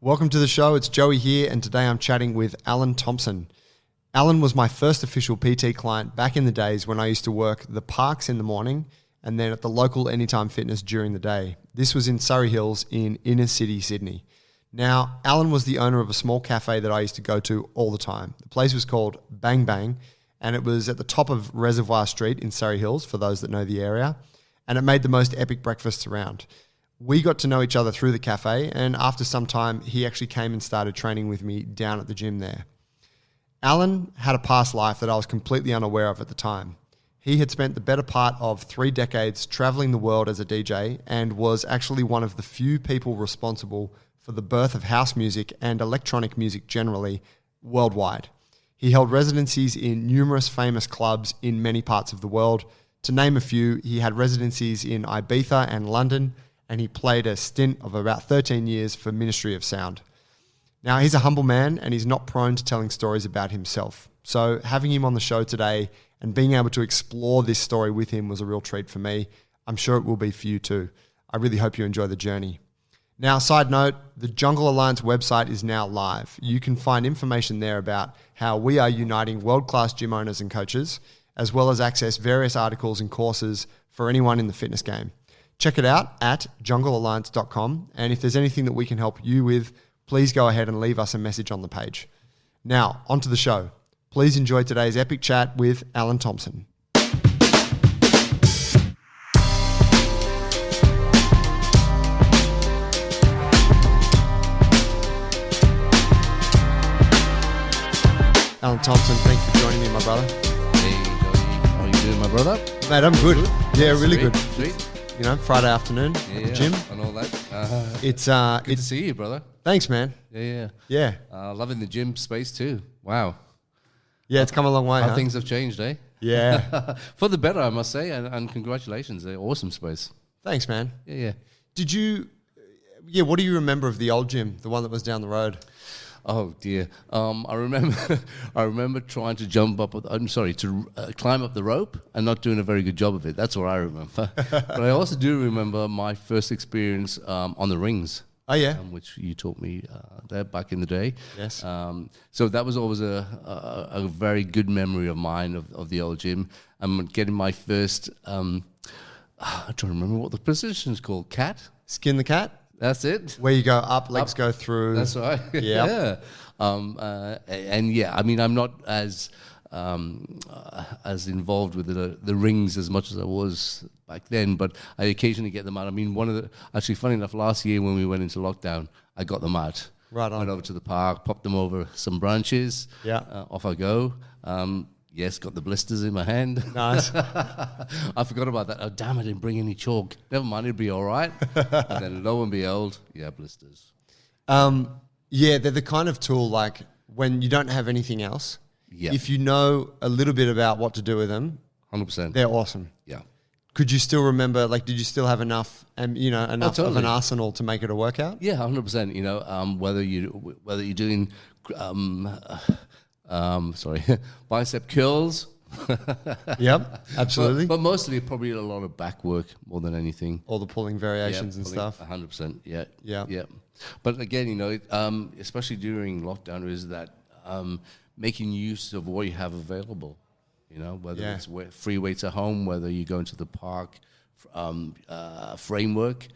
Welcome to the show. It's Joey here, and today I'm chatting with Alan Thompson. Alan was my first official PT client back in the days when I used to work the parks in the morning and then at the local Anytime Fitness during the day. This was in Surrey Hills in inner city Sydney. Now, Alan was the owner of a small cafe that I used to go to all the time. The place was called Bang Bang, and it was at the top of Reservoir Street in Surrey Hills, for those that know the area, and it made the most epic breakfasts around. We got to know each other through the cafe, and after some time, he actually came and started training with me down at the gym there. Alan had a past life that I was completely unaware of at the time. He had spent the better part of 3 decades traveling the world as a DJ and was actually one of the few people responsible for the birth of house music and electronic music generally worldwide. He held residencies in numerous famous clubs in many parts of the world. To name a few, he had residencies in Ibiza and London, and he played a stint of about 13 years for Ministry of Sound. Now, he's a humble man and he's not prone to telling stories about himself. So having him on the show today and being able to explore this story with him was a real treat for me. I'm sure it will be for you too. I really hope you enjoy the journey. Now, side note, the Jungle Alliance website is now live. You can find information there about how we are uniting world-class gym owners and coaches, as well as access various articles and courses for anyone in the fitness game. Check it out at junglealliance.com. And if there's anything that we can help you with, please go ahead and leave us a message on the page. Now, onto the show. Please enjoy today's epic chat with Alan Thompson. Alan Thompson, thank you for joining me, my brother. Hey, Joey. How are you doing, my brother? Mate, I'm good. Yeah, really Sweet, good. Sweet. You know, Friday afternoon at the gym. And all that. It's Good to see you, brother. Thanks, man. Yeah. Yeah. Loving the gym space too. Wow. Yeah, it's come a long way, How huh? things have changed, eh? Yeah. For the better, I must say. And congratulations. They're awesome space. Thanks, man. Yeah. Did you... Yeah, what do you remember of the old gym, the one that was down the road? Oh dear. I remember trying to climb up the rope and not doing a very good job of it. That's what I remember. But I also do remember my first experience on the rings. Oh, yeah? Which you taught me there back in the day. Yes. So that was always a very good memory of mine of the old gym. I'm getting my first, I'm trying to remember what the position is called, cat? Skin the cat? That's it. Where you go up, legs go through. That's right. Yeah. And yeah, I mean, I'm not as involved with the rings as much as I was back then, but I occasionally get them out. I mean, actually, funny enough, last year when we went into lockdown, I got them out. Right on. Went over to the park, popped them over some branches. Yeah. Off I go. Yes, got the blisters in my hand. Nice. I forgot about that. Oh, damn, I didn't bring any chalk. Never mind, it'll be all right. And then lo and behold, yeah, blisters. Yeah, they're the kind of tool, like, when you don't have anything else, if you know a little bit about what to do with them, 100%. they're awesome. Yeah. Could you still remember, like, did you still have enough of an arsenal to make it a workout? Yeah, 100%. You know, whether you're doing bicep curls. Yep, absolutely. But mostly probably a lot of back work more than anything. All the pulling variations and stuff. 100%. Yeah. Yeah. Yeah. But again, you know, especially during lockdown, is that making use of what you have available. You know, whether it's free weights at home, whether you go into the park, framework,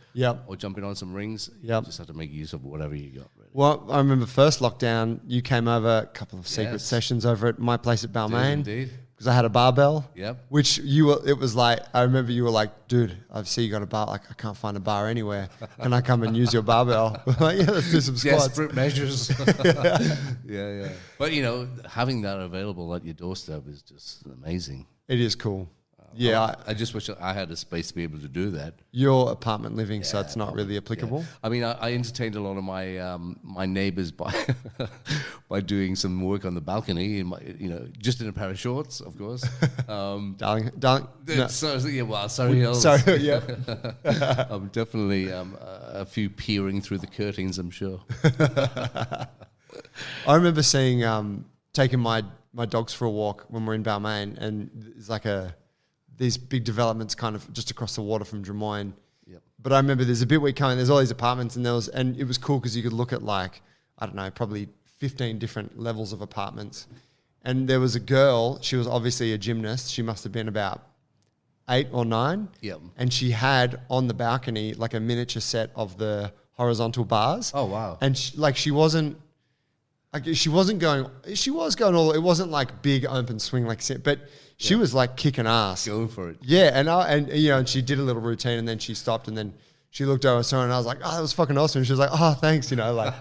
or jumping on some rings. You just have to make use of whatever you got. Really. Well, I remember first lockdown, you came over a couple of secret sessions over at my place at Balmain. Indeed. Because I had a barbell. Yep. Which it was like, I remember you were like, dude, I see you got a bar. Like, I can't find a bar anywhere. Can I come and use your barbell? Like, yeah, let's do some squats. Desperate measures. Yeah. But, you know, having that available at your doorstep is just amazing. It is cool. Yeah. I just wish I had a space to be able to do that. You're apartment living, so it's not really applicable. Yeah. I mean, I entertained a lot of my my neighbors by by doing some work on the balcony, just in a pair of shorts, of course. Darling. No. Sorry, Hills. Sorry, yeah. I'm definitely a few peering through the curtains, I'm sure. I remember taking my dogs for a walk when we're in Balmain, and it's like these big developments kind of just across the water from Drummoyne. Yep. But I remember there's a bit where you come in, there's all these apartments, and it was cool because you could look at like, I don't know, probably 15 different levels of apartments. And there was a girl, she was obviously a gymnast. She must have been about 8 or 9. Yep. And she had on the balcony like a miniature set of the horizontal bars. Oh, wow. And she wasn't going all, it wasn't like big open swing like, but she was like kicking ass. Going for it. Yeah. And she did a little routine and then she stopped and then she looked over and saw her and I was like, oh, that was fucking awesome. And she was like, oh, thanks, like,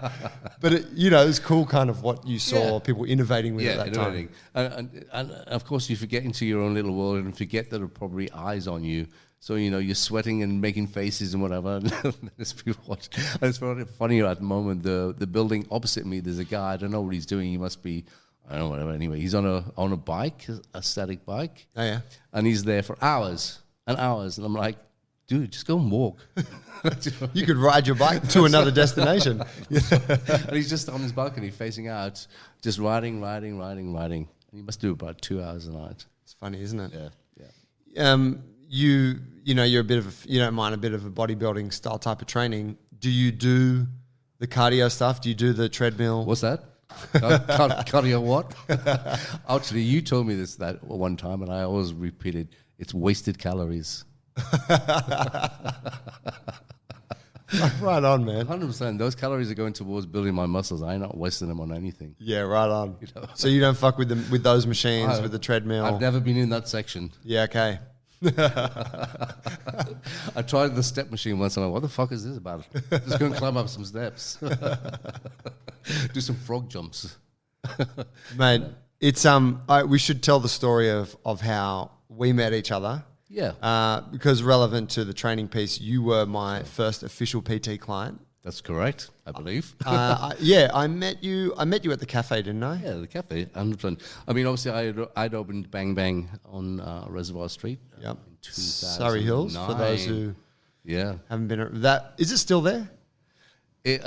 but it was cool kind of what you saw people innovating with at that time. And of course you forget into your own little world and forget that there are probably eyes on you. So, you're sweating and making faces and whatever. And there's people watching. And it's very funny at the moment, the building opposite me, there's a guy, I don't know what he's doing. He must be, I don't know, whatever. Anyway, he's on a bike, a static bike. Oh, yeah. And he's there for hours and hours. And I'm like, dude, just go and walk. You could ride your bike to another destination. And he's just on his balcony facing out, just riding. And he must do about 2 hours a night. It's funny, isn't it? Yeah. You're a bit of you don't mind a bit of a bodybuilding style type of training. Do you do the cardio stuff? Do you do the treadmill? What's that? Cardio what? Actually, you told me that one time, and I always repeated, it's wasted calories. Right on, man. 100%. Those calories are going towards building my muscles. I'm not wasting them on anything. Yeah, right on. So you don't fuck with them with those machines, with the treadmill? I've never been in that section. Yeah, okay. I tried the step machine once and I went, what the fuck is this about? Just go and climb up some steps. Do some frog jumps. Mate, it's we should tell the story of how we met each other. Yeah. Because relevant to the training piece, you were my first official PT client. That's correct, I believe. I met you at the cafe, didn't I? Yeah, the cafe, 100%. I mean, obviously, I'd opened Bang Bang on Reservoir Street. Yep. In 2009. Surrey Hills, for those who haven't been. Is it still there? It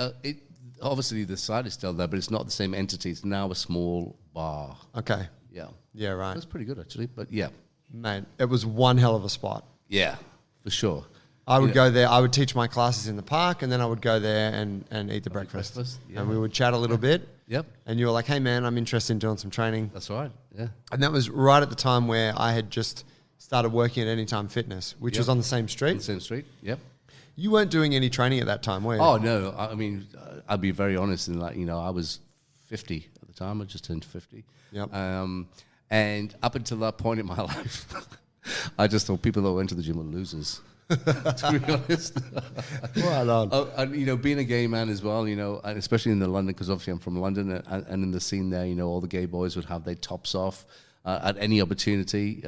obviously the site is still there, but it's not the same entity. It's now a small bar. Okay. Yeah. Yeah, right. That's pretty good, actually, but yeah. Mate, it was one hell of a spot. Yeah, for sure. I would go there. I would teach my classes in the park, and then I would go there and eat the breakfast. Yeah. And we would chat a little bit. Yep. And you were like, hey, man, I'm interested in doing some training. That's right, yeah. And that was right at the time where I had just started working at Anytime Fitness, which was on the same street. On the same street, yep. You weren't doing any training at that time, were you? Oh, no. I mean, I'll be very honest in that, I was 50 at the time. I just turned 50. Yep. And up until that point in my life, I just thought people that went to the gym were losers. To be honest. Right on. And, being a gay man as well, and especially in the London, because obviously I'm from London, and in the scene there, all the gay boys would have their tops off at any opportunity.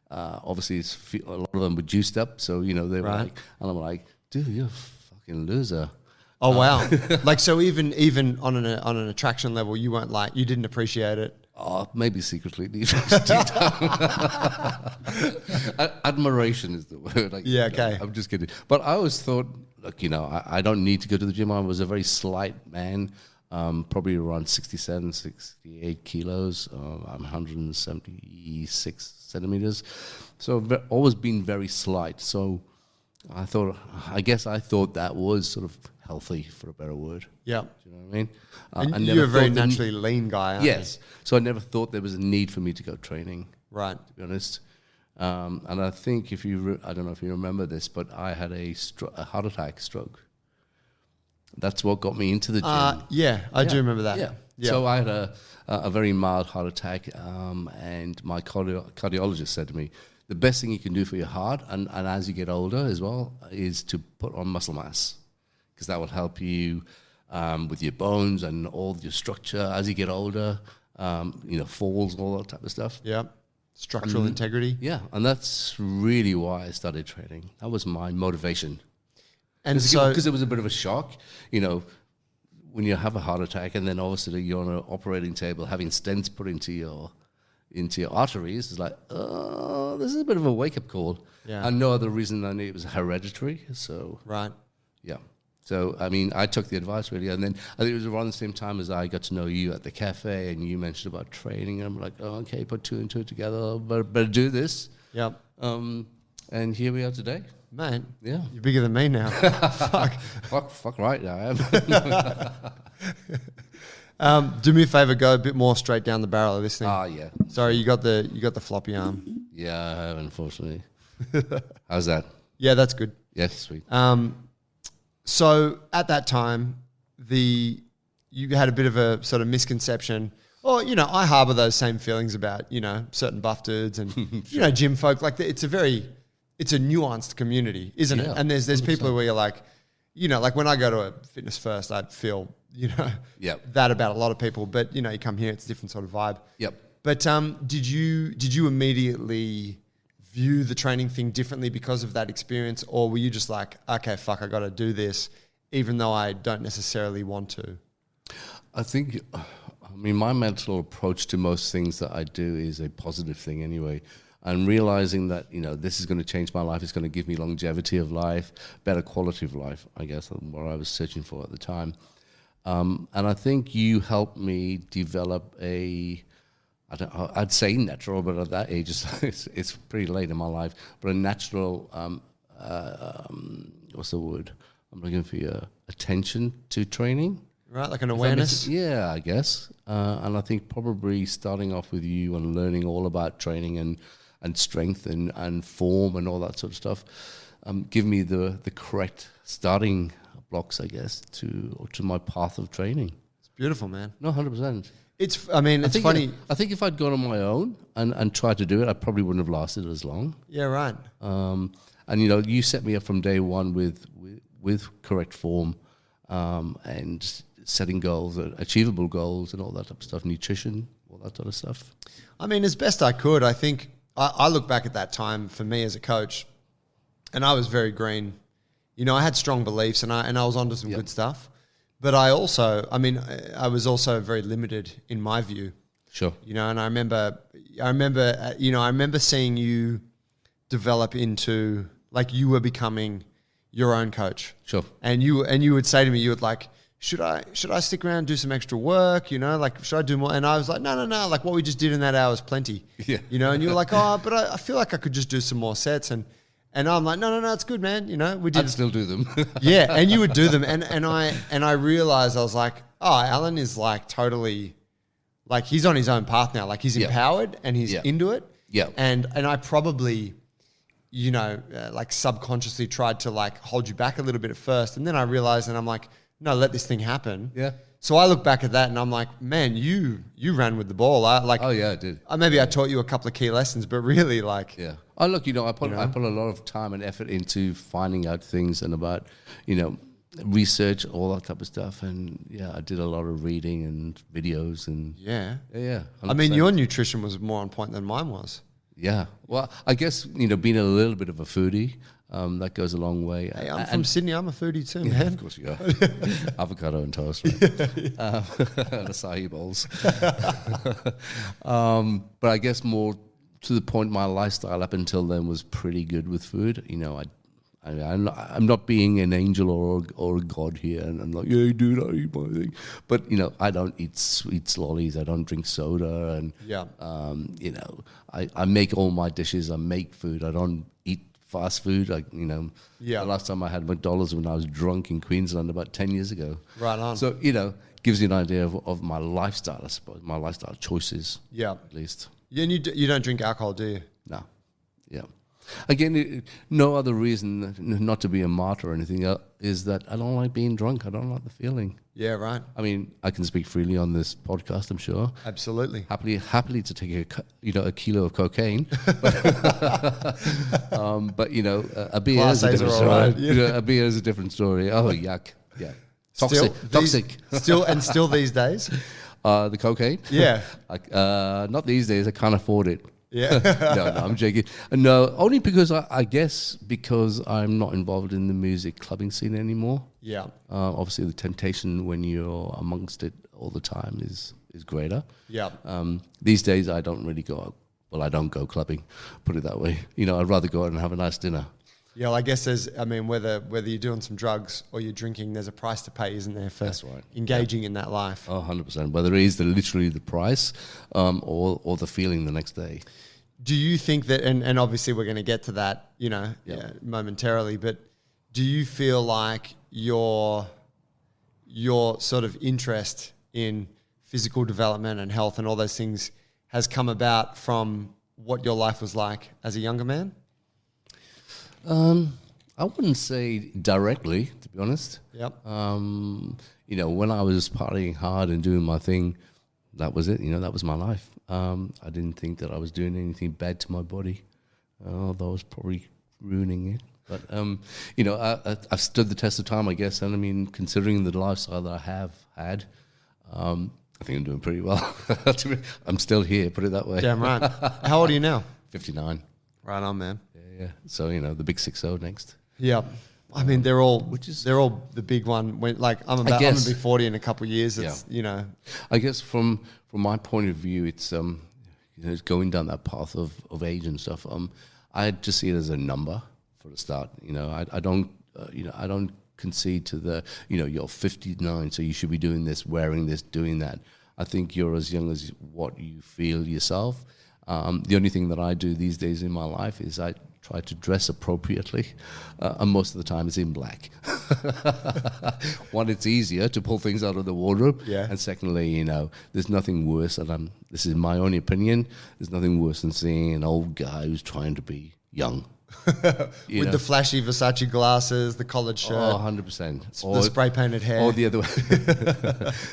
Obviously, a lot of them were juiced up, so, they were like, and I'm like, dude, you're a fucking loser. Oh, wow. So even on an attraction level, you weren't like, you didn't appreciate it? Oh, maybe secretly. Admiration is the word. Yeah, okay. I'm just kidding. But I always thought, look, I don't need to go to the gym. I was a very slight man, probably around 67, 68 kilos. I'm 176 centimeters. So always been very slight. So I guess I thought that was sort of healthy, for a better word. Yeah. Do you know what I mean? And you're a very naturally lean guy, aren't Yes. So I never thought there was a need for me to go training. Right. To be honest. And I think I don't know if you remember this, but I had a heart attack, stroke. That's what got me into the gym. Yeah, I do remember that. Yeah. So I had a very mild heart attack, and my cardiologist said to me, the best thing you can do for your heart, and as you get older as well, is to put on muscle mass, because that will help you with your bones and all your structure as you get older, falls and all that type of stuff. Yeah. Structural integrity. Yeah, and that's really why I started training. That was my motivation. And because it was a bit of a shock, when you have a heart attack and then obviously you're on an operating table having stents put into your arteries, it's like, oh, this is a bit of a wake-up call. Yeah. And no other reason than it was hereditary. So right. Yeah. So, I mean, I took the advice really, and then I think it was around the same time as I got to know you at the cafe, and you mentioned about training, and I'm like, oh, okay, put two and two together, better do this. Yep. And here we are today. Mate, Yeah. you're bigger than me now. Fuck. Fuck right, I am. Do me a favor, go a bit more straight down the barrel of this thing. Yeah. Sorry, you got the floppy arm. Yeah, I have, unfortunately. How's that? Yeah, that's good. Yes, sweet. So at that time, you had a bit of a sort of misconception. Or, I harbor those same feelings about, certain buff dudes and, gym folk. Like, it's a nuanced community, isn't it? And there's 100%. People where you're like, like when I go to a Fitness First, I feel, that about a lot of people. But, you come here, it's a different sort of vibe. Yep. But did you immediately view the training thing differently because of that experience? Or were you just like, okay, fuck, I got to do this, even though I don't necessarily want to? I think, my mental approach to most things that I do is a positive thing anyway. And realizing that, this is going to change my life, it's going to give me longevity of life, better quality of life, I guess, than what I was searching for at the time. And I think you helped me develop I'd say natural, but at that age, it's pretty late in my life, but a natural, what's the word? I'm looking for your attention to training. Right, like an awareness? Yeah, I guess. And I think probably starting off with you and learning all about training and strength and form and all that sort of stuff, give me the correct starting blocks, I guess, to my path of training. It's beautiful, man. No, 100%. It's funny. I think if I'd gone on my own and tried to do it, I probably wouldn't have lasted as long. Yeah, right. And you set me up from day one with correct form, and setting goals, achievable goals, and all that type of stuff, nutrition, all that sort of stuff. As best I could. I think I look back at that time for me as a coach, and I was very green. I had strong beliefs, and I was onto some good stuff. But I also, I was also very limited in my view. Sure. And I remember seeing you develop into, like, you were becoming your own coach. Sure. And you would say to me, you would like, should I stick around and do some extra work? Like, should I do more? And I was like, no. Like, what we just did in that hour is plenty. Yeah. And you were like, but I feel like I could just do some more sets. And I'm like, no, it's good, man. We did. I'd still do them. Yeah, and you would do them, and I realized, I was like, Alan is like totally, like, he's on his own path now. Like, he's empowered and he's into it. Yeah. And I probably, like, subconsciously tried to, like, hold you back a little bit at first, and then I realized, and I'm like, no, let this thing happen. Yeah. So I look back at that and I'm like, man, you ran with the ball. Oh yeah, I did. I taught you a couple of key lessons, but really, like, yeah. Oh look, I put a lot of time and effort into finding out things and about, research, all that type of stuff, and I did a lot of reading and videos and yeah. 100%. Your nutrition was more on point than mine was. Yeah. Well, I guess being a little bit of a foodie. That goes a long way. Hey, I'm from Sydney. I'm a foodie too, yeah, man. Of course you are. Avocado and toast, right? And acai bowls. But I guess more to the point, my lifestyle up until then was pretty good with food. I'm not being an angel or a god here, and I'm like, yeah, dude, I eat my thing. But I don't eat sweets, lollies. I don't drink soda, and I make all my dishes. I make food. I don't eat fast food, the last time I had McDonald's when I was drunk in Queensland about 10 years ago. Right on. So, gives you an idea of my lifestyle, I suppose, my lifestyle choices. Yeah. At least. Yeah, and you don't drink alcohol, do you? No. Yeah. Again, no other reason not to be a martyr or anything is that I don't like being drunk. I don't like the feeling. Yeah, right. I can speak freely on this podcast, I'm sure. Absolutely. Happily to take a kilo of cocaine. But a beer is a different story. Right. Yeah. A beer is a different story. Oh, yuck. Yeah. Toxic. Still these days? The cocaine? Yeah. Not these days. I can't afford it. Yeah. No, I'm joking. No, only because I guess because I'm not involved in the music clubbing scene anymore. Yeah. Obviously, the temptation when you're amongst it all the time is greater. Yeah. These days, I don't really go out. Well, I don't go clubbing, put it that way. I'd rather go out and have a nice dinner. Yeah, well, I guess whether you're doing some drugs or you're drinking, there's a price to pay, isn't there, for That's right. engaging in that life? Oh, 100%. Whether it is literally the price or the feeling the next day. do you think that, and obviously we're going to get to that, momentarily, but do you feel like your sort of interest in physical development and health and all those things has come about from what your life was like as a younger man? I wouldn't say directly, to be honest. Yep. When I was partying hard and doing my thing, that was it. That was my life. I didn't think that I was doing anything bad to my body, although I was probably ruining it. But, I've stood the test of time, I guess. And I mean, considering the lifestyle that I have had, I think I'm doing pretty well. I'm still here, put it that way. Damn right. How old are you now? 59. Right on, man. Yeah. So, the big 60 next. Yeah. I mean, they're all the big one. When I'm going to be 40 in a couple of years. It's, I guess from my point of view, it's it's going down that path of age and stuff. I just see it as a number for the start. I don't concede to the you're 59, so you should be doing this, wearing this, doing that. I think you're as young as what you feel yourself. The only thing that I do these days in my life is I try to dress appropriately, and most of the time it's in black. One, it's easier to pull things out of the wardrobe, and secondly, there's nothing worse, and this is my own opinion, there's nothing worse than seeing an old guy who's trying to be young. With the flashy Versace glasses, the collared shirt. Oh, 100%. The spray painted hair. Or the other one.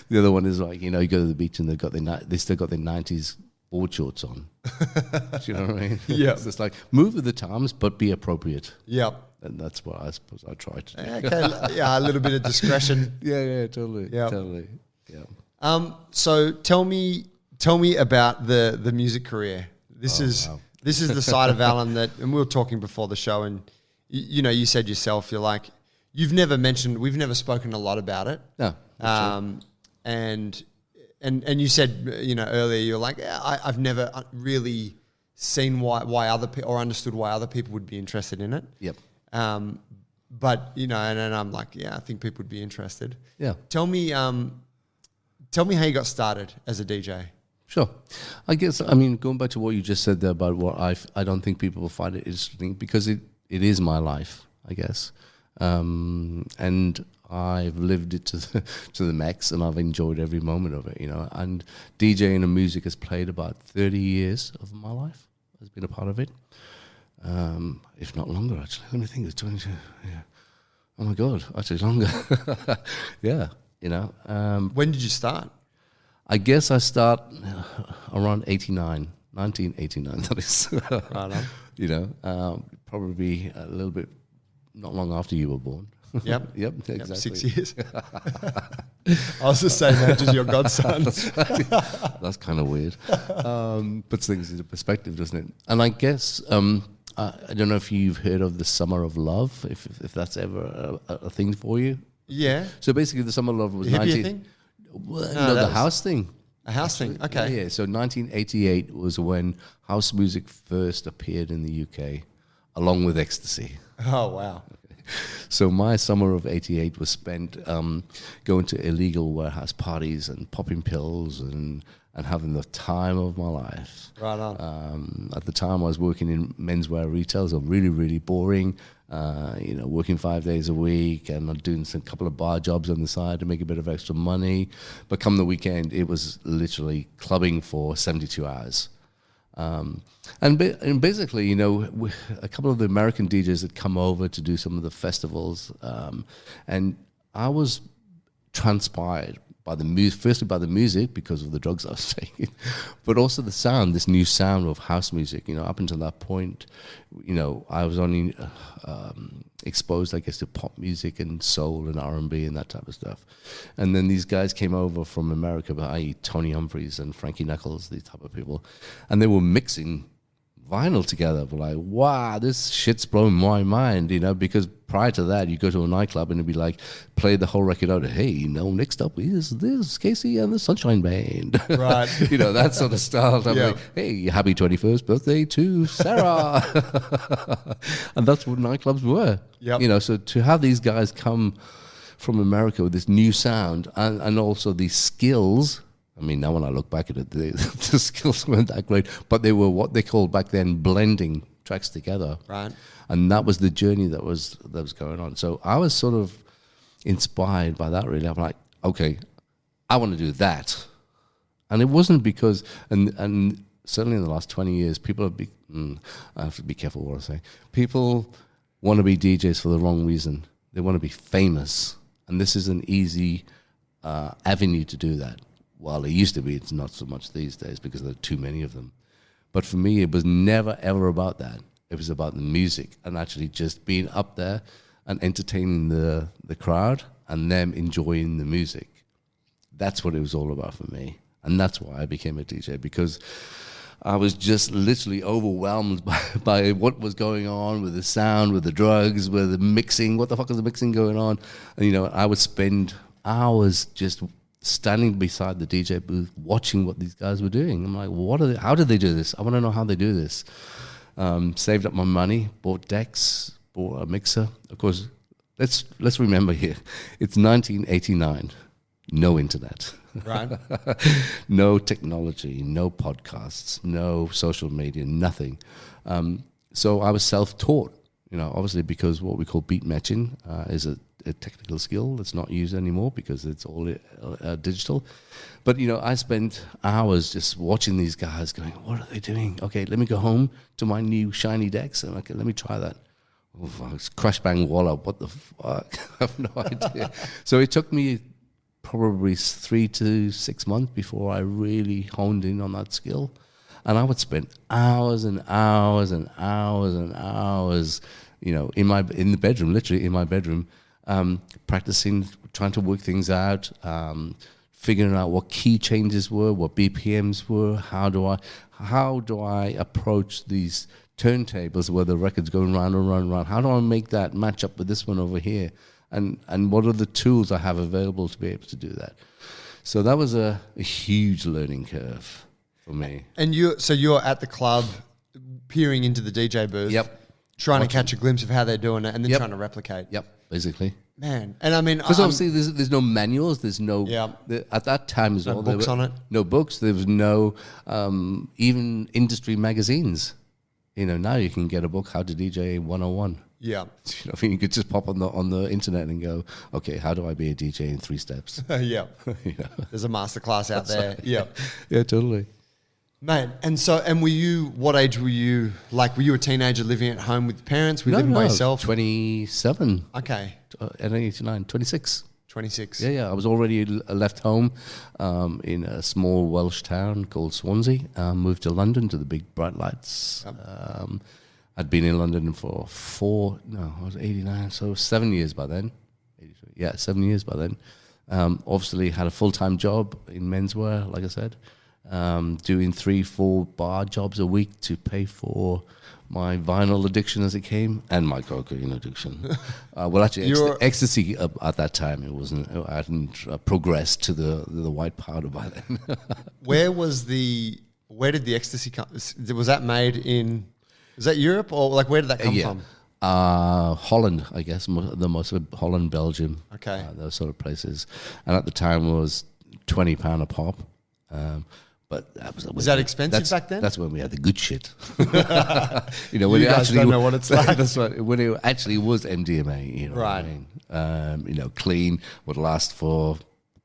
The other one is like, you go to the beach and they still got their 90s board shorts on. Do you know what I mean? Yeah. So it's like, move with the times, but be appropriate. Yep. And that's what I suppose I try to do. Okay. Yeah, a little bit of discretion. Yeah, totally. Yep. Totally. Yeah. So tell me about the music career. This is the side of Alan and we were talking before the show, and you said yourself, you're like, we've never spoken a lot about it. No. And you said, earlier, you're like, I've never really seen why other people, or understood why other people would be interested in it. Yep. But and I'm like, I think people would be interested. Yeah. Tell me how you got started as a DJ. Sure. I guess, going back to what you just said there about what I don't think people will find it interesting, because it is my life, I guess. And I've lived it to the max, and I've enjoyed every moment of it, And DJing and music has played about 30 years of my life, has been a part of it. If not longer, actually. Let me think, it's 22, yeah. Oh my God, actually longer. Yeah, When did you start? I guess I start around 1989, that is. Right on. Probably a little bit, not long after you were born. Yep. Yep, exactly. 6 years. I was the same age as your godson. That's kind of weird. Puts things into perspective, doesn't it? And I guess, I don't know if you've heard of the Summer of Love, if that's ever a thing for you. Yeah. So basically the Summer of Love was the hippie thing? Well, no, the house thing. A house thing, okay. Yeah, so 1988 was when house music first appeared in the UK, along with ecstasy. Oh, wow. So my summer of 88 was spent going to illegal warehouse parties and popping pills and having the time of my life. Right on. At the time, I was working in menswear retail, so really, really boring. Working 5 days a week and doing some couple of bar jobs on the side to make a bit of extra money. But come the weekend, it was literally clubbing for 72 hours. And basically, a couple of the American DJs had come over to do some of the festivals, and I was transpired by the music, firstly by the music because of the drugs I was taking, but also the sound, this new sound of house music. Up until that point, I was only exposed, I guess, to pop music and soul and R&B and that type of stuff. And then these guys came over from America, i.e. Tony Humphries and Frankie Knuckles, these type of people, and they were mixing vinyl together. We're like, wow, this shit's blowing my mind, because prior to that, you go to a nightclub and it'd be like, play the whole record out. Hey, next up is this Casey and the Sunshine Band. Right. That sort of style. I'm like, hey, happy 21st birthday to Sarah. And that's what nightclubs were. Yep. So to have these guys come from America with this new sound and also these skills I mean, now when I look back at it, the skills weren't that great, but they were what they called back then blending tracks together. Right. And that was the journey that was going on. So I was sort of inspired by that, really. I'm like, okay, I want to do that. And it wasn't because, and certainly in the last 20 years, people have I have to be careful what I say. People want to be DJs for the wrong reason. They want to be famous. And this is an easy avenue to do that. While it used to be, it's not so much these days because there are too many of them. But for me, it was never, ever about that. It was about the music and actually just being up there and entertaining the crowd and them enjoying the music. That's what it was all about for me. And that's why I became a DJ, because I was just literally overwhelmed by what was going on with the sound, with the drugs, with the mixing. What the fuck is the mixing going on? And, you know, I would spend hours just standing beside the DJ booth watching what these guys were doing. I'm like, what are they, how did they do this? I want to know how they do this. Saved up my money, bought decks, bought a mixer. Of course, let's remember here, it's 1989, no internet. Right. No technology, no podcasts, no social media, nothing. So I was self-taught, you know, obviously because what we call beat matching is a technical skill that's not used anymore because it's all digital. But, you know, I spent hours just watching these guys going, what are they doing? Okay, let me go home to my new shiny decks and okay, let me try that. Oh, it's crash bang walla, what the fuck? I have no idea. So it took me probably 3 to 6 months before I really honed in on that skill. And I would spend hours and hours and hours and hours, you know, in the bedroom, literally in my bedroom, practicing, trying to work things out, figuring out what key changes were, what BPMs were, how do I approach these turntables where the record's going round and round and round? How do I make that match up with this one over here? And what are the tools I have available to be able to do that? So that was a huge learning curve for me. And you're at the club, peering into the DJ booth. Yep. Trying to catch a glimpse of how they're doing it and then trying to replicate. Yep, basically. Man. And I mean... Because obviously there's no manuals, there's no... at that time as well... No books on it? No books. There was no even industry magazines. You know, now you can get a book, How to DJ 101. Yeah. You know, I mean, you could just pop on the internet and go, okay, how do I be a DJ in 3 steps? Yeah. You know? There's a masterclass out there. Right. Yeah. Yeah, totally. Man, and were you, what age were you, like, were you a teenager living at home with your parents? Were you living by yourself? 27. Okay. At 89, 26. 26. Yeah. I was already left home in a small Welsh town called Swansea. Moved to London to the big bright lights. Yep. I'd been in London for I was 89, so 7 years by then. 7 years by then. Obviously had a full-time job in menswear, like I said. Doing 3-4 bar jobs a week to pay for my vinyl addiction as it came and my cocaine addiction. Well, actually, ecstasy at that time, it wasn't. I hadn't progressed to the white powder by then. Where did the ecstasy come? Was that made in? Is that Europe or like where did that come from? Holland, I guess. Most of Holland, Belgium. Okay, those sort of places. And at the time, it was £20 a pop. But was that expensive back then? That's when we had the good shit. You know, when you guys don't know what it's like. That's right. When it actually was MDMA, you know, right? What I mean? You know, clean would last for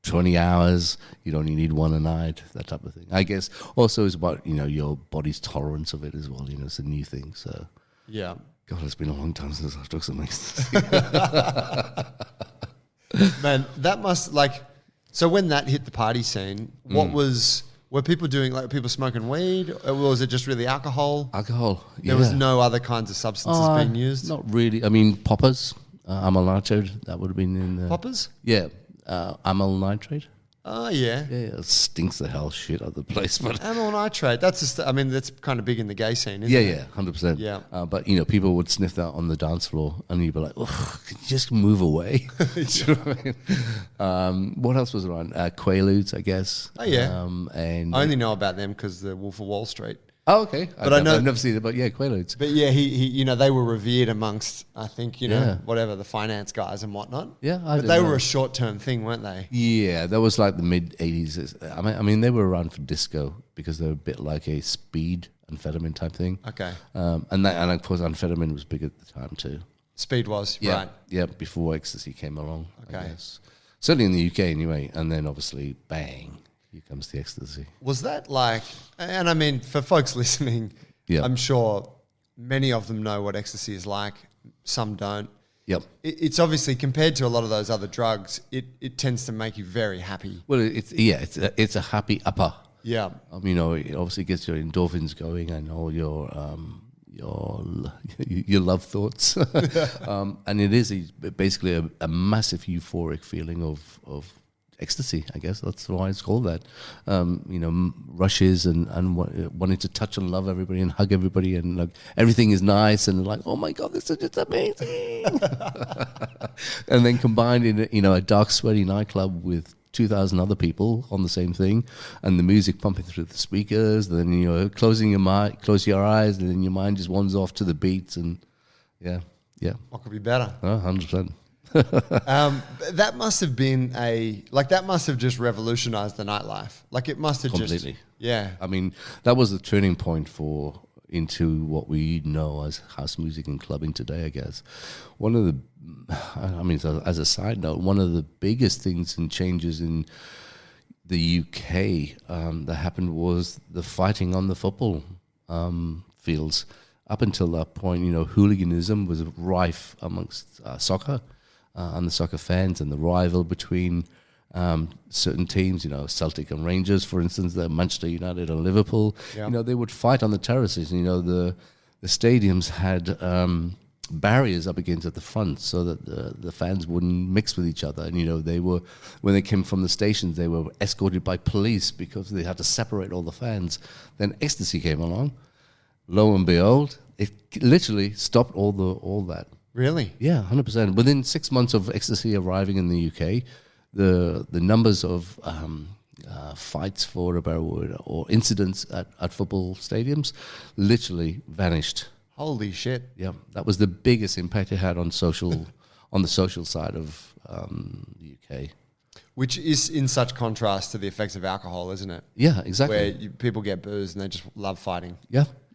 20 hours. You'd only need one a night. That type of thing. I guess also it's about your body's tolerance of it as well. You know, it's a new thing. So yeah. God, it's been a long time since I've took some ecstasy. Man, that must So when that hit the party scene, were people doing, like, people smoking weed, or was it just really alcohol? Alcohol, yeah. There was no other kinds of substances being used? Not really. I mean, poppers, amyl nitrate, that would have been in the... Poppers? Yeah, amyl nitrate. Oh, yeah. Yeah, it stinks the hell shit out of the place. But amyl nitrate, that's kind of big in the gay scene, isn't it? Yeah, 100%. Yeah. But, people would sniff that on the dance floor, and you'd be like, oh, can you just move away? Do you know what I mean? What else was around? Quaaludes, I guess. Oh, yeah. And I only know about them because the Wolf of Wall Street. Oh, okay. But I've never seen it, but yeah, Quaaludes. But yeah, he they were revered amongst, I think, Yeah. whatever, the finance guys and whatnot. Yeah, but they were a short-term thing, weren't they? Yeah, that was like the mid-'80s. I mean, they were around for disco because they were a bit like a speed amphetamine type thing. Okay. And of course, amphetamine was big at the time too. Speed was, Yeah, right. yeah, before ecstasy came along, Okay. I guess. Certainly in the UK anyway, and then obviously, bang, here comes the ecstasy. Was that like, and I mean, for folks listening, Yeah. I'm sure many of them know what ecstasy is like, some don't. Yep. It's obviously, compared to a lot of those other drugs, it tends to make you very happy. Well, it's a happy upper. Yeah. It obviously gets your endorphins going and all your love thoughts, and it is basically a massive euphoric feeling of ecstasy. I guess that's why it's called that. Rushes and wanting to touch and love everybody and hug everybody and like everything is nice and like, oh my God, this is just amazing. And then combined in a dark, sweaty nightclub with 2,000 other people on the same thing, and the music pumping through the speakers. Then close your eyes, and then your mind just wanders off to the beats, and yeah. What could be better? 100%. That must have been that must have just revolutionized the nightlife. Like it must have Completely. Yeah. I mean, that was the turning point into what we know as house music and clubbing today, I guess. As a side note, one of the biggest things and changes in the UK that happened was the fighting on the football fields. Up until that point, hooliganism was rife amongst soccer and the soccer fans, and the rival between certain teams, Celtic and Rangers, for instance, Manchester United and Liverpool, Yeah. They would fight on the terraces. The stadiums had barriers up against at the front so that the fans wouldn't mix with each other. And, when they came from the stations, they were escorted by police because they had to separate all the fans. Then ecstasy came along. Lo and behold, it literally stopped all that. Really? Yeah, 100%. Within 6 months of ecstasy arriving in the UK, the numbers of fights for a barrel wood or incidents at football stadiums literally vanished. Holy shit. Yeah, that was the biggest impact it had on the social side of the UK. Which is in such contrast to the effects of alcohol, isn't it? Yeah, exactly. Where people get boozed and they just love fighting.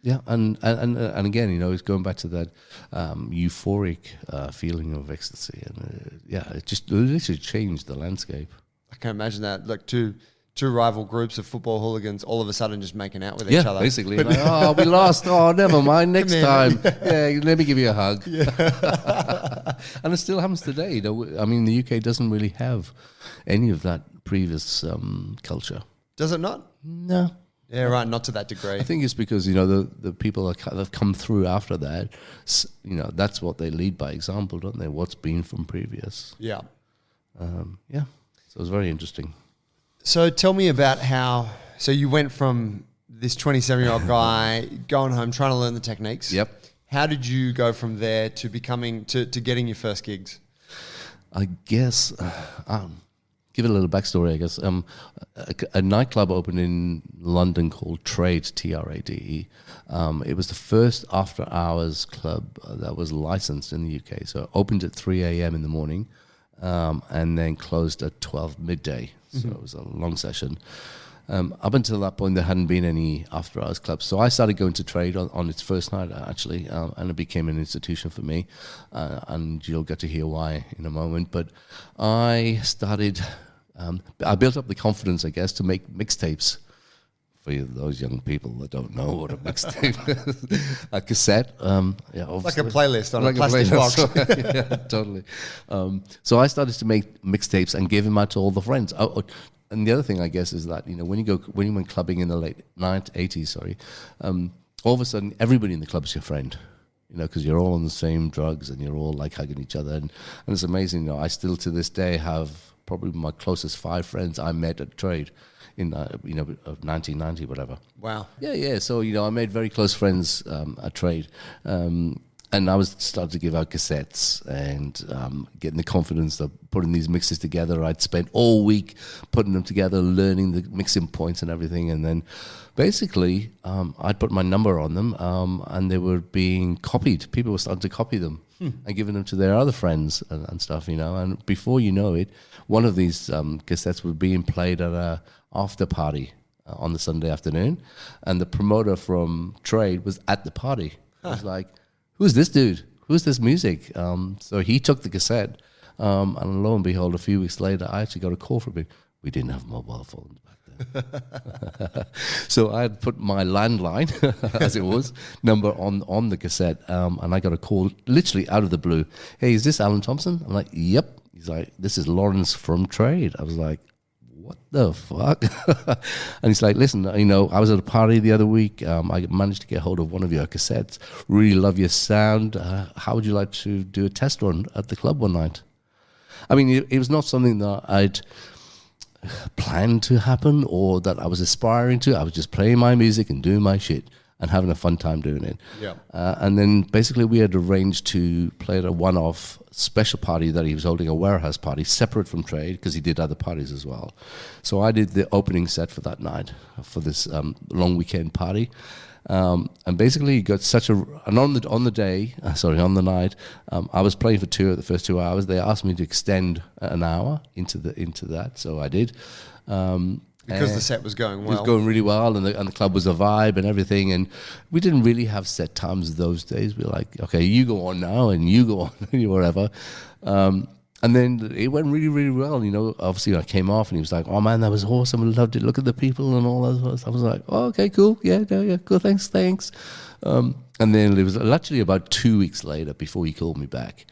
Yeah, and again, it's going back to that euphoric feeling of ecstasy, and it just literally changed the landscape. I can imagine that. Like two rival groups of football hooligans all of a sudden just making out with each other. Basically. Like, we lost. Oh, never mind. Next time. Yeah, let me give you a hug. Yeah. And it still happens today. I mean, the UK doesn't really have any of that previous culture. Does it not? No. Yeah, right. Not to that degree. I think it's because, the people that have come through after that, that's what they lead by example, don't they? What's been from previous. Yeah. Yeah. So it was very interesting. So tell me about so you went from this 27-year-old guy going home, trying to learn the techniques. Yep. How did you go from there to becoming, to getting your first gigs? I guess, give it a little backstory, I guess. A nightclub opened in London called Trade, Trade. It was the first after-hours club that was licensed in the UK. So it opened at 3 a.m. in the morning and then closed at 12 midday. So it was a long session. Up until that point, there hadn't been any after-hours clubs. So I started going to Trade on its first night, actually, and it became an institution for me. And you'll get to hear why in a moment. But I started, I built up the confidence, I guess, to make mixtapes. For those young people that don't know what a mixtape is, a cassette. Like a playlist on a plastic box. Yeah, totally. So I started to make mixtapes and give them out to all the friends. And the other thing, I guess, is that when you went clubbing in the late 80s, all of a sudden everybody in the club is your friend. Because you're all on the same drugs and you're all like hugging each other, and it's amazing. I still to this day have probably my closest 5 friends I met at Trade in 1990, whatever. Wow. Yeah. So I made very close friends at Trade, And I was starting to give out cassettes and getting the confidence of putting these mixes together. I'd spent all week putting them together, learning the mixing points and everything. And then basically I'd put my number on them and they were being copied. People were starting to copy them and giving them to their other friends and stuff, you know. And before you know it, one of these cassettes was being played at a after party on the Sunday afternoon. And the promoter from Trade was at the party. I was like, who's this dude? Who's this music? So he took the cassette, and lo and behold, a few weeks later, I actually got a call from him. We didn't have mobile phones back then. So I had put my landline, as it was, number on the cassette, and I got a call literally out of the blue. Hey, is this Alan Thompson? I'm like, yep. He's like, this is Lawrence from Trade. I was like, what the fuck? And he's like, listen, you know, I was at a party the other week. I managed to get hold of one of your cassettes. Really love your sound. How would you like to do a test run at the club one night? I mean, it was not something that I'd planned to happen or that I was aspiring to. I was just playing my music and doing my shit and having a fun time doing it. Yeah. And then basically we had arranged to play at a one-off special party that he was holding, a warehouse party, separate from Trade, because he did other parties as well. So I did the opening set for that night, for this long weekend party. And basically he got such a... And on the night, I was playing for the first 2 hours. They asked me to extend an hour into that, so I did. Because the set was going well. It was going really well, and the club was a vibe and everything. And we didn't really have set times those days. We were like, okay, you go on now, and you go on, whatever. And then it went really, really well. You know, obviously I came off, and he was like, oh, man, that was awesome. I loved it. Look at the people and all that. I was like, oh, okay, cool. Yeah, cool. Thanks. And then it was actually about 2 weeks later before he called me back.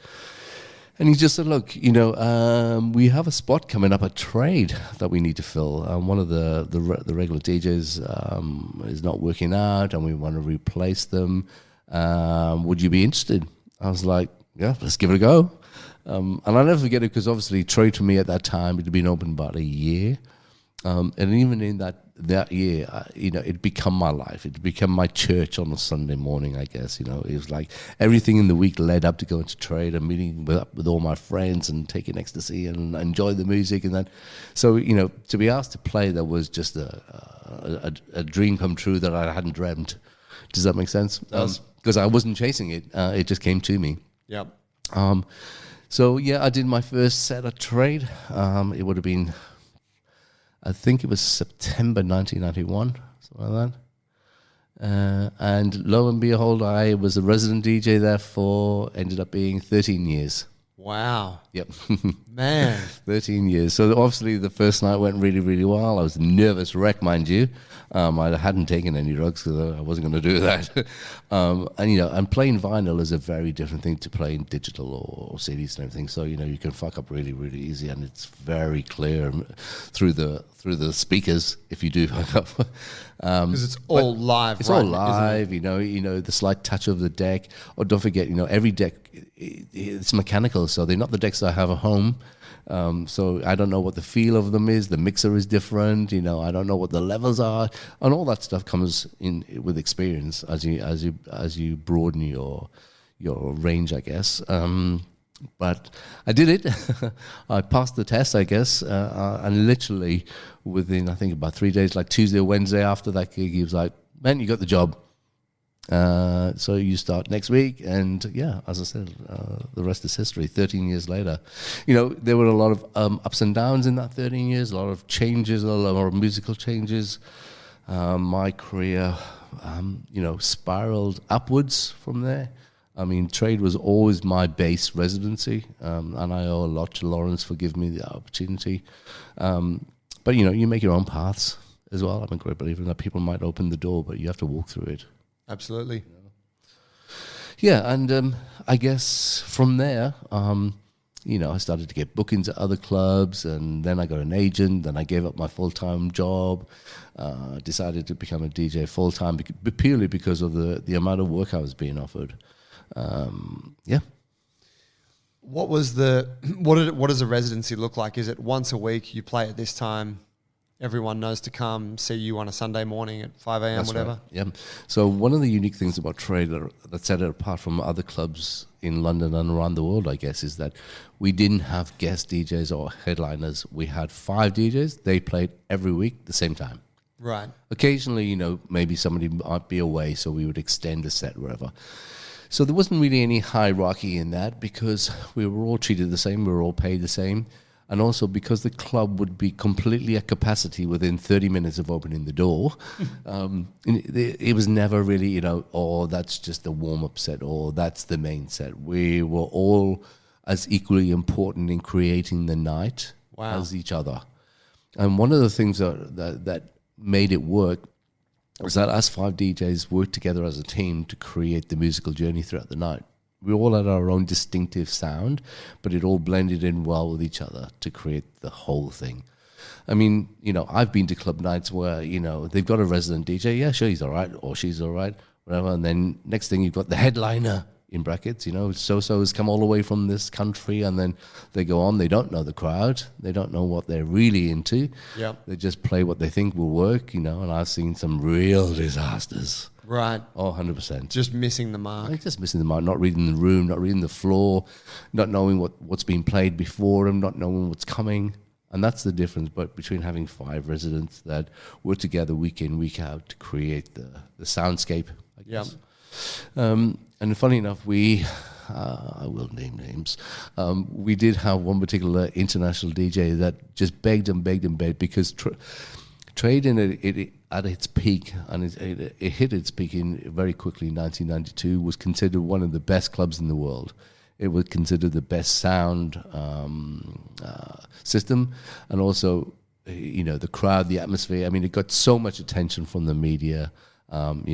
And he just said, look, you know, we have a spot coming up at Trade that we need to fill. One of the regular DJs is not working out, and we want to replace them. Would you be interested? I was like, yeah, let's give it a go. And I'll never forget it, because obviously Trade for me at that time, it had been open about a year. And even in that year, you know, it'd become my life. It'd become my church on a Sunday morning, I guess. You know, it was like everything in the week led up to going to Trade and meeting with all my friends and taking ecstasy and enjoy the music. And then, so, you know, to be asked to play, that was just a dream come true that I hadn't dreamt. Does that make sense? Because I wasn't chasing it. It just came to me. Yep. So, yeah, I did my first set at Trade. It would have been... I think it was September 1991, something like that. And lo and behold, I was a resident DJ there for, ended up being 13 years. Wow. Yep. Man. 13 years. So obviously the first night went really, really well. I was a nervous wreck, mind you. I hadn't taken any drugs because I wasn't going to do that. And, you know, and playing vinyl is a very different thing to playing digital or CDs and everything. So, you know, you can fuck up really, really easy, and it's very clear through the speakers if you do fuck up. Because it's all live, it's all live, you know, the slight touch of the deck. Or don't forget, you know, every deck, it's mechanical, so they're not the decks I have at home. So I don't know what the feel of them is. The mixer is different, you know. I don't know what the levels are, and all that stuff comes in with experience as you broaden your range, I guess. But I did it. I passed the test, I guess, and literally within, I think, about 3 days, like Tuesday or Wednesday after that gig, he was like, "Man, you got the job. So you start next week." And yeah, as I said, the rest is history. 13 years later, you know, there were a lot of ups and downs in that 13 years, a lot of changes, a lot of musical changes. My career, you know, spiraled upwards from there. I mean, Trade was always my base residency, and I owe a lot to Lawrence for giving me the opportunity. But, you know, you make your own paths as well. I'm a great believer in that. People might open the door, but you have to walk through it. Absolutely. Yeah, and I guess from there, you know, I started to get bookings at other clubs, and then I got an agent, then I gave up my full-time job, decided to become a DJ full-time purely because of the amount of work I was being offered. Yeah. What does a residency look like? Is it once a week, you play at this time, everyone knows to come see you on a Sunday morning at 5 a.m. That's whatever. right. Yeah. So one of the unique things about Trade that set it apart from other clubs in London and around the world, I guess, is that we didn't have guest DJs or headliners. We had 5 DJs. They played every week the same time. Right. Occasionally, maybe somebody might be away, so we would extend the set wherever. So there wasn't really any hierarchy in that because we were all treated the same, we were all paid the same. And also because the club would be completely at capacity within 30 minutes of opening the door, it was never really, oh, that's just the warm-up set or that's the main set. We were all as equally important in creating the night as each other. And one of the things that made it work was that us 5 DJs worked together as a team to create the musical journey throughout the night. We all had our own distinctive sound, but it all blended in well with each other to create the whole thing. I mean, I've been to club nights where, they've got a resident DJ. Yeah, sure, he's all right, or she's all right, whatever. And then next thing you've got the headliner, in brackets, so-sos come all the way from this country, and then they go on. They don't know the crowd. They don't know what they're really into. Yeah. They just play what they think will work, and I've seen some real disasters. Right. Oh, 100%. Just missing the mark. Just missing the mark, not reading the room, not reading the floor, not knowing what's been played before them, not knowing what's coming. And that's the difference between having 5 residents that work together week in, week out to create the soundscape, I guess. And funny enough, I will name names, we did have one particular international DJ that just begged and begged and begged because Trade at its peak, and it hit its peak very quickly in 1992, was considered one of the best clubs in the world. It was considered the best sound system, and also, the crowd, the atmosphere. I mean, it got so much attention from the media, from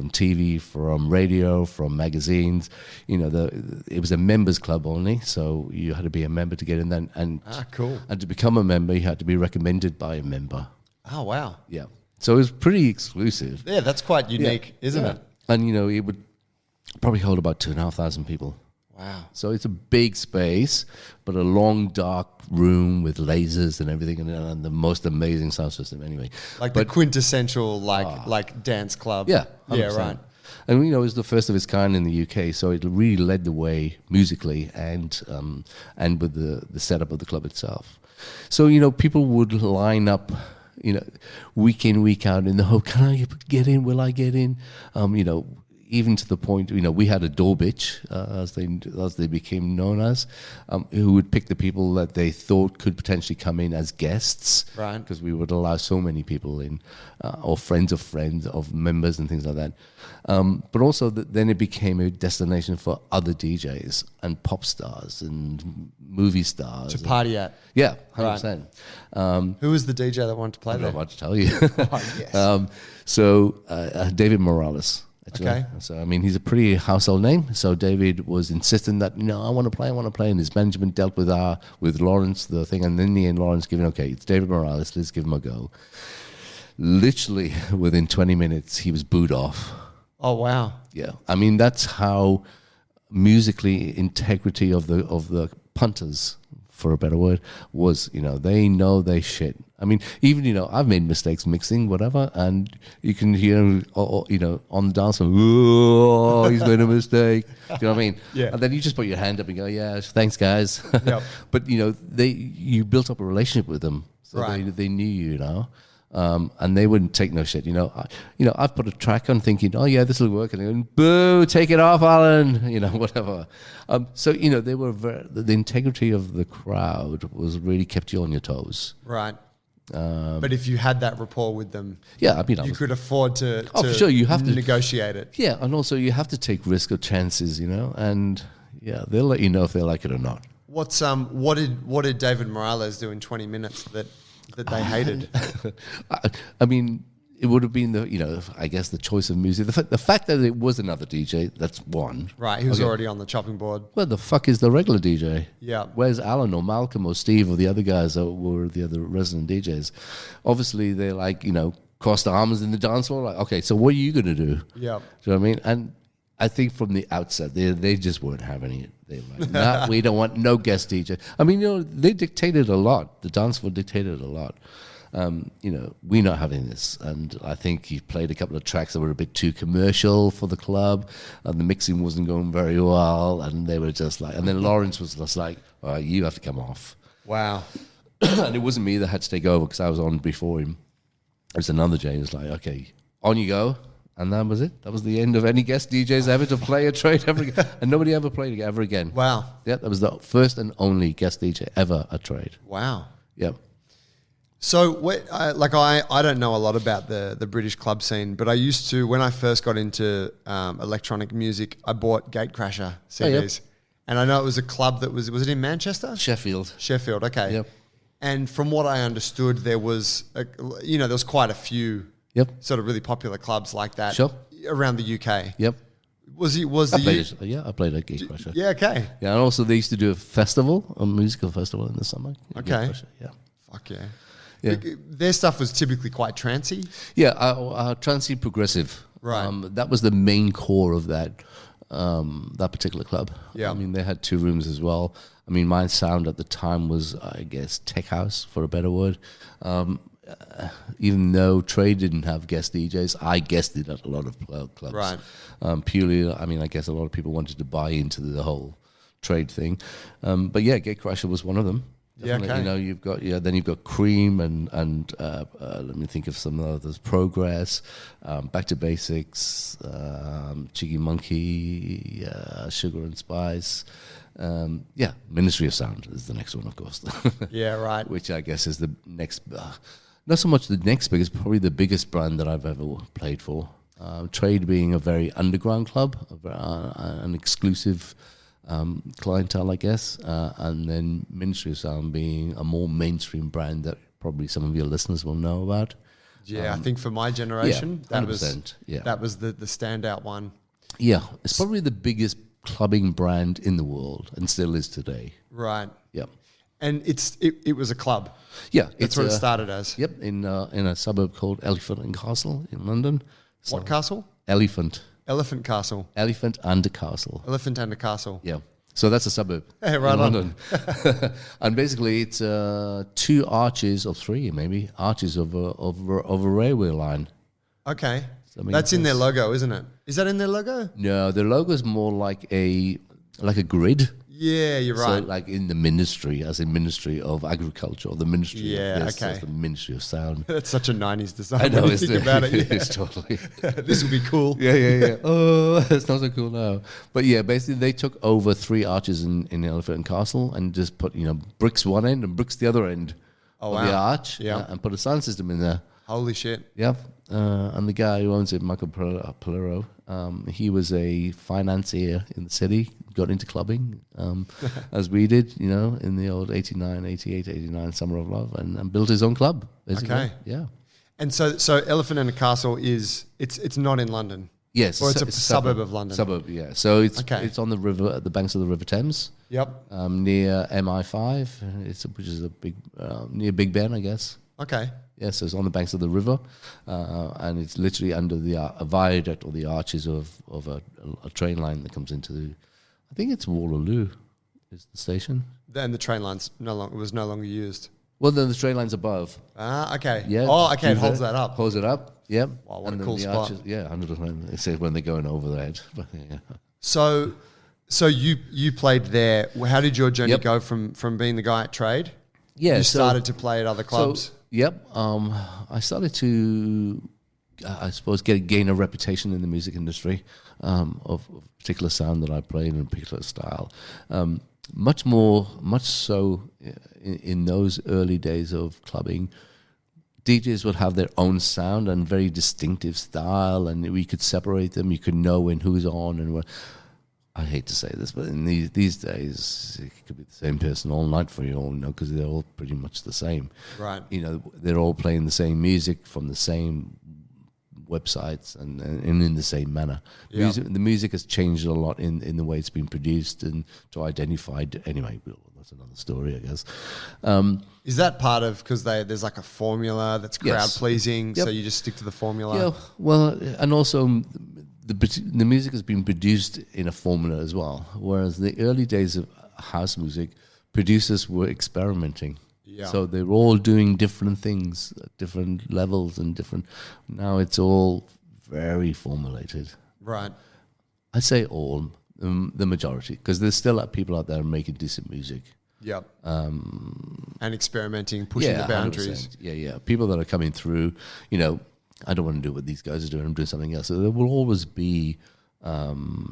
TV, from radio, from magazines. It was a members club only, so you had to be a member to get in there. And cool. And to become a member, you had to be recommended by a member. Oh, wow. Yeah. So it was pretty exclusive. Yeah, that's quite unique, isn't it? And, it would probably hold about 2,500 people. Wow. So it's a big space, but a long, dark room with lasers and everything, and the most amazing sound system anyway. The quintessential, like dance club. Yeah. 100%. Yeah, right. And, it was the first of its kind in the UK, so it really led the way musically and with the setup of the club itself. So, people would line up, week in, week out in the hope, can I get in? Will I get in? Even to the point, we had a door bitch, as they became known as, who would pick the people that they thought could potentially come in as guests. Right. Because we would allow so many people in, or friends of members and things like that. But also then it became a destination for other DJs and pop stars and movie stars. To party at. Yeah, 100%. Right. Who was the DJ that wanted to play I'm there? not about to tell you. Oh, yes. David Morales. Actually. Okay. So, I mean, he's a pretty household name. So David was insistent that, I want to play. And his management dealt with Lawrence, the thing. And in the end, Lawrence giving, okay, it's David Morales. Let's give him a go. Literally within 20 minutes, he was booed off. Oh, wow. Yeah. I mean, that's how musically integrity of the punters, for a better word, was, they know they shit. I mean, even, I've made mistakes mixing, whatever, and you can hear, on the dance floor, oh, he's made a mistake. Do you know what I mean? Yeah. And then you just put your hand up and go, yeah, thanks, guys. Yep. But, you built up a relationship with them. So right. they knew you, and they wouldn't take no shit. I've put a track on thinking, oh yeah, this will work, and they're going, boo, take it off, Alan. Whatever. So they were the integrity of the crowd was really kept you on your toes. Right. But if you had that rapport with them, yeah, I mean, you could afford to for sure, you have to negotiate it. Yeah, and also you have to take risk or chances, and yeah, they'll let you know if they like it or not. What did David Morales do in 20 minutes that they hated? I mean, it would have been I guess the choice of music. The fact that it was another DJ, that's one. Right, he was already on the chopping board. Where the fuck is the regular DJ? Yeah. Where's Alan or Malcolm or Steve or the other guys that were the other resident DJs? Obviously, they're crossed arms in the dance floor. Like, okay, so what are you going to do? Yeah. Do you know what I mean? And I think from the outset, they just weren't having it. They were like, nah, we don't want no guest DJ. I mean, they dictated a lot. The dance floor dictated a lot. We're not having this. And I think he played a couple of tracks that were a bit too commercial for the club, and the mixing wasn't going very well, and they were just like, and then Lawrence was just like, all right, you have to come off. Wow. And it wasn't me that had to take over because I was on before him. It was another Jay. It was like, okay, on you go. And that was it. That was the end of any guest DJs ever to play a trade ever again. And nobody ever played it ever again. Wow. Yeah, that was the first and only guest DJ ever at trade. Wow. Yep. So, I don't know a lot about the British club scene, but I used to, when I first got into electronic music, I bought Gatecrasher CDs. Oh, yep. And I know it was a club that was it in Manchester? Sheffield, okay. Yep. And from what I understood, there was, there was quite a few sort of really popular clubs like that around the UK. Yep. I played at Gatecrasher. Yeah, okay. Yeah, and also they used to do a musical festival in the summer. Okay. Yeah. Fuck yeah. Yeah. Their stuff was typically quite trancey. Yeah, trancey progressive. Right. That was the main core of that particular club. Yeah. I mean, they had 2 rooms as well. I mean, my sound at the time was, I guess, tech house, for a better word. Even though Trade didn't have guest DJs, I guested at a lot of clubs. Right. Purely, I mean, I guess a lot of people wanted to buy into the whole Trade thing. But yeah, Gatecrasher was one of them. Definitely. Yeah, okay. Then you've got Cream and let me think of some others. Progress, Back to Basics, Cheeky Monkey, Sugar and Spice. Ministry of Sound is the next one, of course. Yeah, right. Which I guess is the next, not so much the next biggest, probably the biggest brand that I've ever played for. Trade being a very underground club, an exclusive clientele, I guess, and then Ministry of Sound being a more mainstream brand that probably some of your listeners will know about. Yeah, I think for my generation, that was the standout one. Yeah, it's probably the biggest clubbing brand in the world and still is today. Right. Yeah. And it was a club. Yeah. That's what it started as. Yep, in a suburb called Elephant and Castle in London. What castle? Elephant Castle. Elephant and a Castle. Elephant and a Castle. Yeah. So that's a suburb. Hey, right in on. London. And basically it's 2 arches or 3 maybe arches of a railway line. Okay. That's in their logo, isn't it? Is that in their logo? No, their logo is more like a grid. Yeah, you're right. So like in the ministry, as in Ministry of Agriculture, or the Ministry of this, okay. the Ministry of Sound. That's such a 90s design. I know, when you think about it. Yeah. It's totally. This would be cool. Yeah. Oh, it's not so cool now. But yeah, basically they took over 3 arches in Elephant and Castle and just put, bricks one end and bricks the other end of the arch, and put a sound system in there. Holy shit. Yep. And the guy who owns it, Michael Polero, he was a financier in the city, got into clubbing, as we did, in the old 89 Summer of Love, and built his own club, basically. Okay. Yeah. And so Elephant and a Castle it's not in London? Yes. Or it's a suburb of London? Suburb, yeah. So it's on the river, at the banks of the River Thames. Yep. Near MI5, which is a big, near Big Ben, I guess. Okay. Yes, so it's on the banks of the river, and it's literally under a viaduct or the arches of a train line that comes into, I think it's Waterloo, is the station. Then the train line's was no longer used. Well, then the train line's above. Ah, okay. Yeah. Oh, okay. It holds that up. Holds it up. Yep. Wow, what a cool spot. Arches, 100%. It says when they're going over the head. But, yeah. So you played there. How did your journey go from being the guy at Trade? Yeah. You started to play at other clubs. Yep. I started to, I suppose, gain a reputation in the music industry of a particular sound that I played in a particular style. Much so in those early days of clubbing, DJs would have their own sound and very distinctive style, and we could separate them. You could know when who's on and what. I hate to say this, but in these days, it could be the same person all night for you all know, because they're all pretty much the same. Right. They're all playing the same music from the same websites and in the same manner. Yeah. The music has changed a lot in the way it's been produced and to identify. Anyway, that's another story, I guess. Is that part of, because there's like a formula that's crowd pleasing, Yep. so you just stick to the formula? Yeah, well, and also the music has been produced in a formula as well. Whereas the early days of house music, producers were experimenting. Yeah. So they were all doing different things at different levels and different. Now it's all very formulated. Right. I say all, the majority, because there's still people out there making decent music. Yep. And experimenting, pushing the boundaries. 100%. Yeah. People that are coming through, I don't want to do what these guys are doing. I'm doing something else. So there will always be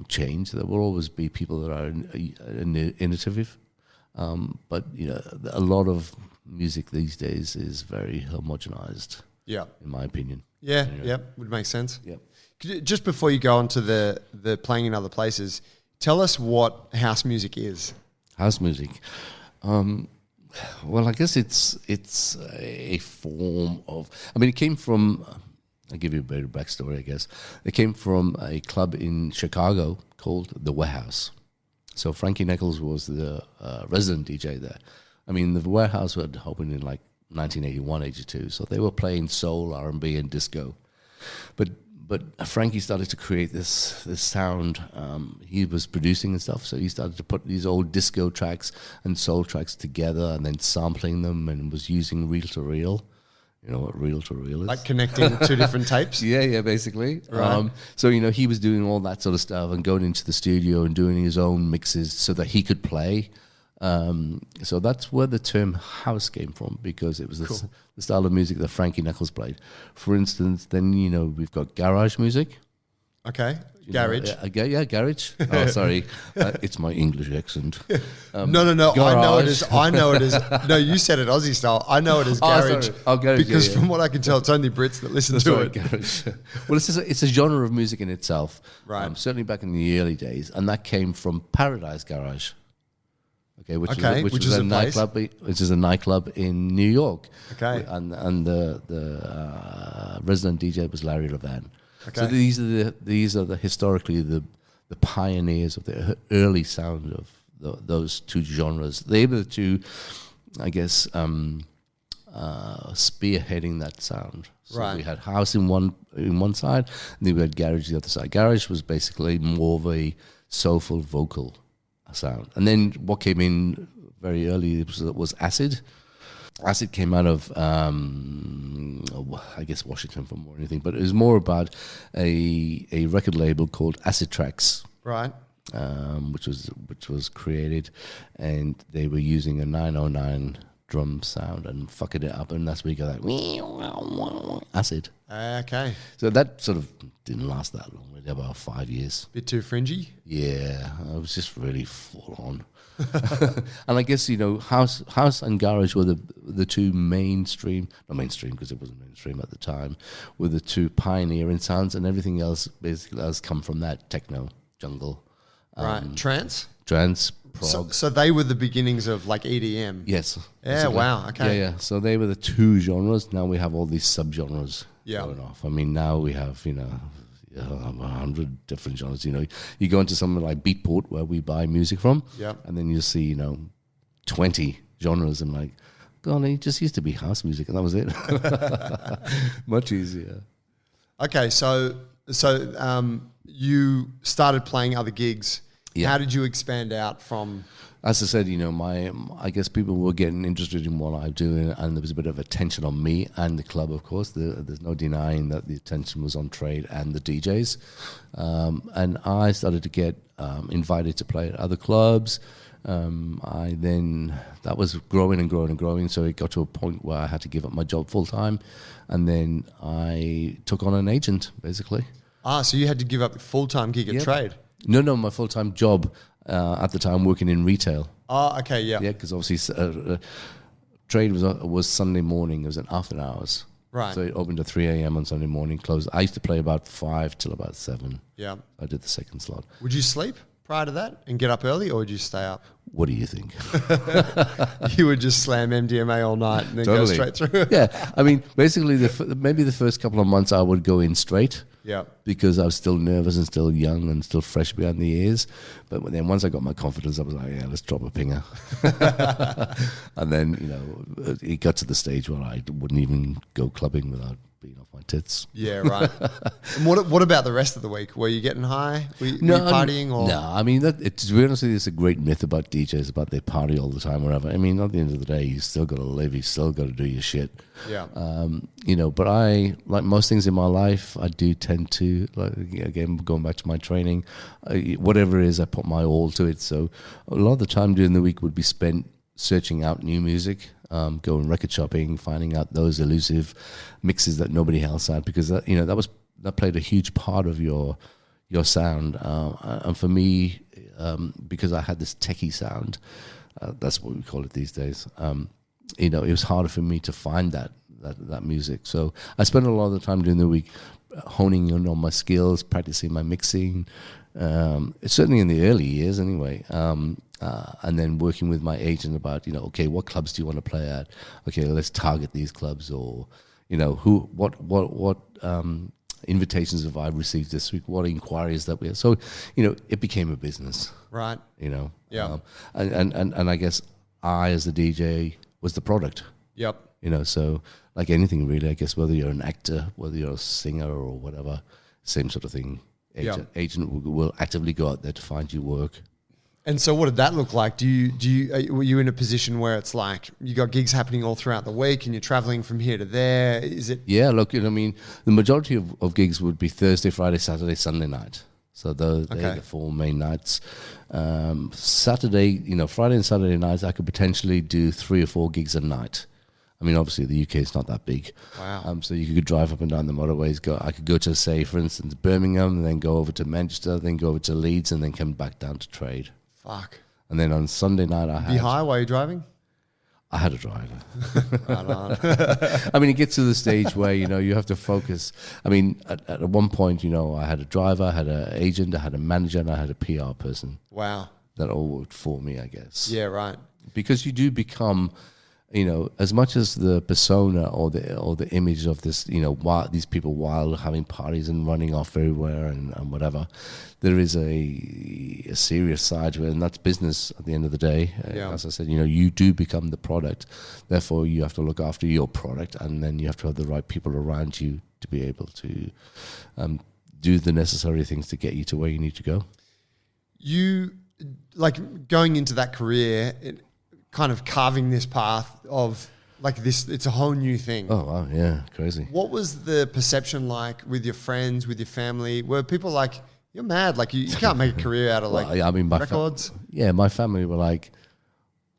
change. There will always be people that are innovative. But a lot of music these days is very homogenized. Yeah, in my opinion. Yeah, would make sense. Yeah. Just before you go on to the playing in other places, tell us what house music is. House music. Well, I guess it's a form of. I mean, it came from. I'll give you a bit of backstory, I guess. It came from a club in Chicago called the Warehouse. So Frankie Knuckles was the resident DJ there. I mean, the Warehouse had opened in like 1981, 82. So they were playing soul, R&B, and disco. But Frankie started to create this sound. He was producing and stuff, so he started to put these old disco tracks and soul tracks together and then sampling them and was using reel-to-reel. You know what reel-to-reel is? Like connecting two different tapes? Yeah, basically. Right. So, he was doing all that sort of stuff and going into the studio and doing his own mixes so that he could play. So that's where the term house came from, because it was the style of music that Frankie Knuckles played. For instance, then, we've got garage music. Okay. Garage. Garage. Oh, sorry. It's my English accent. No. Garage. I know it is. No, you said it Aussie style. I know it is garage. Garage. Because from what I can tell, it's only Brits that listen to it. Garage. Well, it's a genre of music in itself. Right. Certainly back in the early days. And that came from Paradise Garage. Okay, which is a nightclub. Which is a nightclub in New York. Okay. And the resident DJ was Larry Levan. Okay. So these are historically the pioneers of the early sound of those two genres. They were the two, I guess, spearheading that sound. So right. We had house in one side, and then we had garage the other side. Garage was basically more of a soulful vocal sound, and then what came in very early was acid. Acid came out of, I guess, Washington for more anything, but it was more about a record label called Acid Tracks, right? Which was created, and they were using a 909 drum sound and fucking it up, and that's where you go like acid. Okay. So that sort of didn't last that long, really, about 5 years. Bit too fringy. Yeah, I was just really full on. And I guess house and garage were the two mainstream, not mainstream because it wasn't mainstream at the time, were the two pioneering sounds, and everything else basically has come from that: techno, jungle, right, trance, prog. So they were the beginnings of like EDM. Yes. Yeah. Basically. Wow. Okay. Yeah. So they were the two genres. Now we have all these subgenres going off. I mean, now we have 100 different genres. You go into somewhere like Beatport where we buy music from, and then you see 20 genres, and like, God, it just used to be house music, and that was it. Much easier. Okay, so you started playing other gigs. Yeah. How did you expand out from? As I said, I guess people were getting interested in what I'm doing, and there was a bit of attention on me and the club, of course. There's no denying that the attention was on Trade and the DJs. And I started to get invited to play at other clubs. That was growing and growing and growing, so it got to a point where I had to give up my job full time, and then I took on an agent, basically. So you had to give up a full-time gig at Trade? No, my full-time job. At the time, working in retail. Oh, okay, yeah. Yeah, because obviously Trade was Sunday morning. It was an after hours. Right. So it opened at 3 a.m. on Sunday morning, closed. I used to play about 5 till about 7. Yeah. I did the second slot. Would you sleep prior to that and get up early, or would you stay up? What do you think? You would just slam MDMA all night and then go straight through? Yeah. I mean, basically, maybe the first couple of months I would go in straight. Yeah. Because I was still nervous and still young and still fresh behind the ears. But then once I got my confidence, I was like, yeah, let's drop a pinger. And then, it got to the stage where I wouldn't even go clubbing without being off my tits. Yeah, right. And what about the rest of the week? Were you getting high? Were you partying? Or? No, I mean, to be honest with you, it's a great myth about DJs, about they party all the time, whatever. I mean, at the end of the day, you still got to live, you still got to do your shit. Yeah. But I, like most things in my life, I do tend to, like, again, going back to my training, whatever it is, I put my all to it. So a lot of the time during the week would be spent searching out new music, going record shopping, finding out those elusive mixes that nobody else had, because that played a huge part of your sound. And for me, because I had this techie sound, that's what we call it these days. It was harder for me to find that music. So I spent a lot of the time during the week honing in on my skills, practicing my mixing. Certainly in the early years, anyway. And then working with my agent about, okay, what clubs do you want to play at? Okay, let's target these clubs, or, what invitations have I received this week? What inquiries that we have? So, it became a business. Right. Yeah. And I guess I, as the DJ, was the product. Yep. So like anything really, I guess, whether you're an actor, whether you're a singer or whatever, same sort of thing. Agent will actively go out there to find you work. And so what did that look like? Were you in a position where it's like you got gigs happening all throughout the week and you're traveling from here to there? Is it? Yeah, look, I mean, the majority of gigs would be Thursday, Friday, Saturday, Sunday night. So they're the 4 main nights. Saturday, Friday and Saturday nights, I could potentially do 3 or 4 gigs a night. I mean, obviously the UK is not that big. Wow. So you could drive up and down the motorways. I could go to, say, for instance, Birmingham, and then go over to Manchester, then go over to Leeds, and then come back down to Trade. Fuck. And then on Sunday night, Be high while you're driving? I had a driver. Right on. I mean, it gets to the stage where, you have to focus. I mean, at one point, I had a driver, I had an agent, I had a manager, and I had a PR person. Wow. That all worked for me, I guess. Yeah, right. Because you do become, as much as the persona or the image of this, these people while having parties and running off everywhere and whatever, there is a serious side to it, and that's business at the end of the day. Yeah. As I said, you do become the product. Therefore, you have to look after your product, and then you have to have the right people around you to be able to do the necessary things to get you to where you need to go. You, like, going into that career, kind of carving this path of like this, it's a whole new thing. Oh, wow, yeah, crazy. What was the perception like with your friends, with your family? Were people like, you're mad, like you can't make a career out of records? My family were like,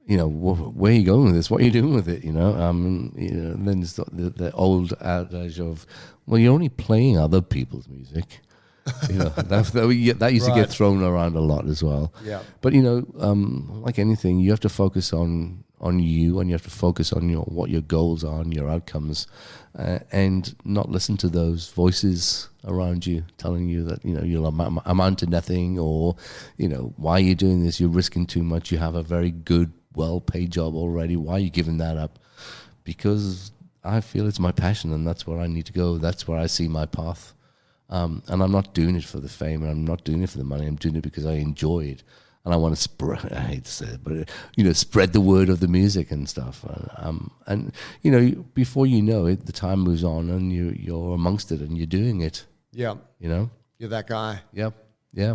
where are you going with this? What are you doing with it? Then there's the old adage of, well, you're only playing other people's music. That used to get thrown around a lot as well. Yeah. But like anything, you have to focus on you, and you have to focus on what your goals are and your outcomes, and not listen to those voices around you telling you that you'll amount to nothing, or why are you doing this? You're risking too much. You have a very good, well-paid job already. Why are you giving that up? Because I feel it's my passion, and that's where I need to go. That's where I see my path. And I'm not doing it for the fame, and I'm not doing it for the money. I'm doing it because I enjoy it, and I want to spread. I hate to say it, but spread the word of the music and stuff. And before you know it, the time moves on, and you're amongst it, and you're doing it. Yeah. You're that guy. Yep. Yeah.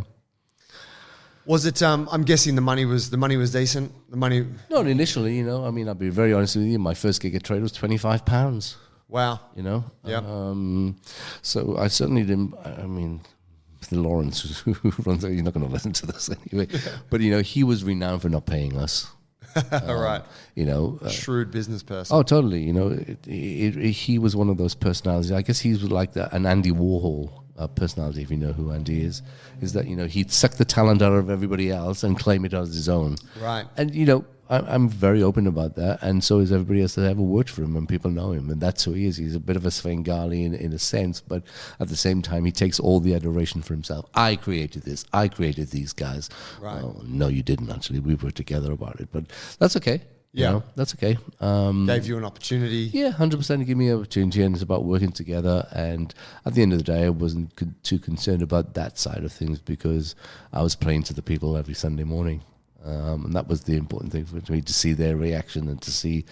Was it? I'm guessing the money was decent. The money. Not initially, I mean, I'll be very honest with you. My first gig at Trade was £25. Wow. Yeah. So I certainly didn't. I mean, Lawrence, who runs it, you're not going to listen to this anyway. But he was renowned for not paying us. Right. Shrewd business person. Oh, totally. He was one of those personalities. I guess he was like an Andy Warhol personality. If you know who Andy is that he'd suck the talent out of everybody else and claim it as his own. Right. And I'm very open about that, and so is everybody else that ever worked for him, and people know him, and that's who he is. He's a bit of a Svengali in a sense, but at the same time, he takes all the adoration for himself. I created this. I created these guys. Right. Oh, no, you didn't, actually. We were together about it, but that's okay. Yeah. That's okay. Gave you an opportunity. Yeah, 100% give me an opportunity, and it's about working together. And at the end of the day, I wasn't too concerned about that side of things, because I was playing to the people every Sunday morning. And that was the important thing for me, to see their reaction and to see,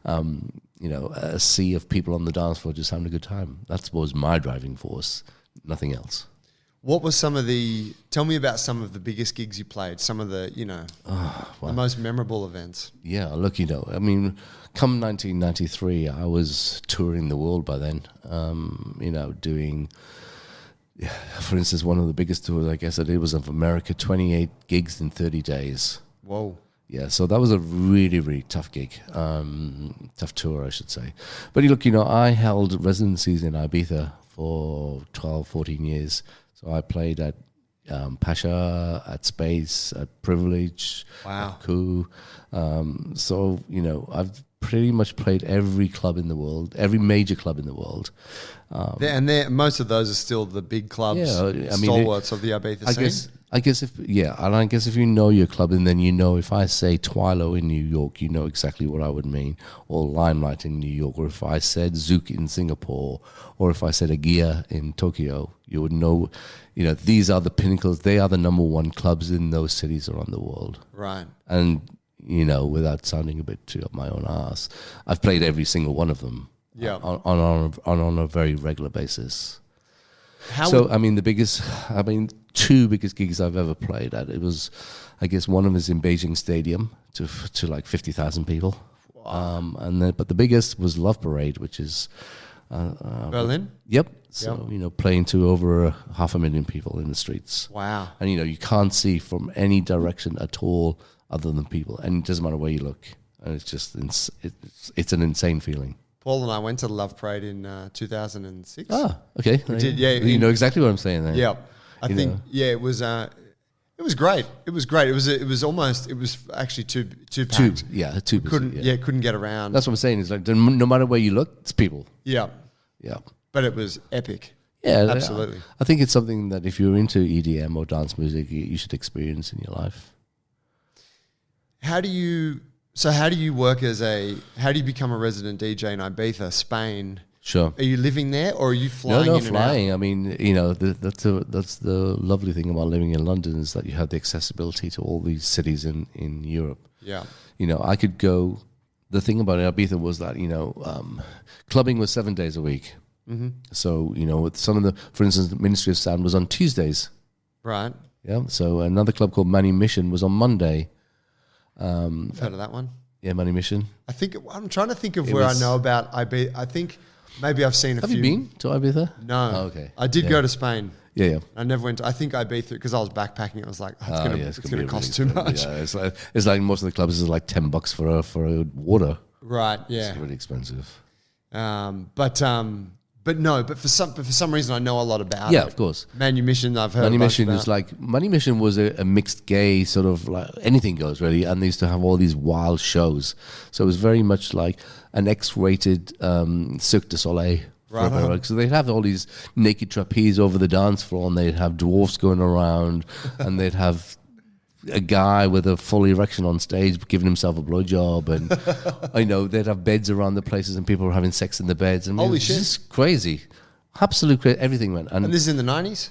a sea of people on the dance floor just having a good time. That was my driving force, nothing else. What was tell me about some of the biggest gigs you played, some of the, the most memorable events. Yeah, look, come 1993, I was touring the world by then, doing, for instance, one of the biggest tours I guess I did was of America, 28 gigs in 30 days. Whoa. Yeah, so that was a really, really tough gig, tough tour, I should say. But look, I held residencies in Ibiza for 12, 14 years. So I played at Pasha, at Space, at Privilege, wow, at Coup. I've pretty much played every club in the world, every major club in the world. Most of those are still the big clubs, stalwarts of the Ibiza scene. I guess if you know your club, and then if I say Twilo in New York, you know exactly what I would mean, or Limelight in New York, or if I said Zouk in Singapore, or if I said Agia in Tokyo, you would know, these are the pinnacles. They are the number one clubs in those cities around the world. Right. And, without sounding a bit too up my own ass, I've played every single one of them on a very regular basis. Two biggest gigs I've ever played at, it was, I guess one of them is in Beijing Stadium to like 50,000 people. Wow. But the biggest was Love Parade, which is Berlin. Yep. So playing to over 500,000 people in the streets. Wow. And you can't see from any direction at all other than people, and it doesn't matter where you look. And it's just it's an insane feeling. Paul and I went to the Love Parade in 2006. Ah, okay. We did, yeah. You know exactly what I'm saying there. Yeah. I think it was great. It was great. It was actually too packed. Couldn't get around. That's what I'm saying. It's like no matter where you look, it's people. Yeah. Yeah. But it was epic. Yeah, absolutely. I think it's something that if you're into EDM or dance music, you should experience in your life. How do you become a resident DJ in Ibiza, Spain? Sure. Are you living there, or are you flying? No, in flying. And out? I mean, that's the lovely thing about living in London, is that you have the accessibility to all these cities in Europe. Yeah. I could go. The thing about Ibiza was that clubbing was 7 days a week. Mm-hmm. So with some of for instance, the Ministry of Sound was on Tuesdays. Right. Yeah. So another club called Manumission was on Monday. I've heard of that one. Yeah, Manumission. I'm trying to think of where I know about Ibiza. I think maybe I've seen a few. Have you been to Ibiza? No. Oh, okay. I did go to Spain. Yeah. I never went. I think Ibiza because I was backpacking. I was like, it's going to cost too much. Yeah, it's like most of the clubs is like $10 for a water. Right. Yeah. It's really expensive. But for some reason I know a lot about it. Yeah, of course. Manumission, I've heard. Manumission is like Manumission was a mixed gay sort of like anything goes really, and they used to have all these wild shows. So it was very much like an X-rated Cirque du Soleil. Right. So they'd have all these naked trapeze over the dance floor, and they'd have dwarfs going around, and they'd have a guy with a full erection on stage giving himself a blowjob, and they'd have beds around the places, and people were having sex in the beds. And holy shit, it's crazy, absolute crazy. Everything went. And this is in the 90s.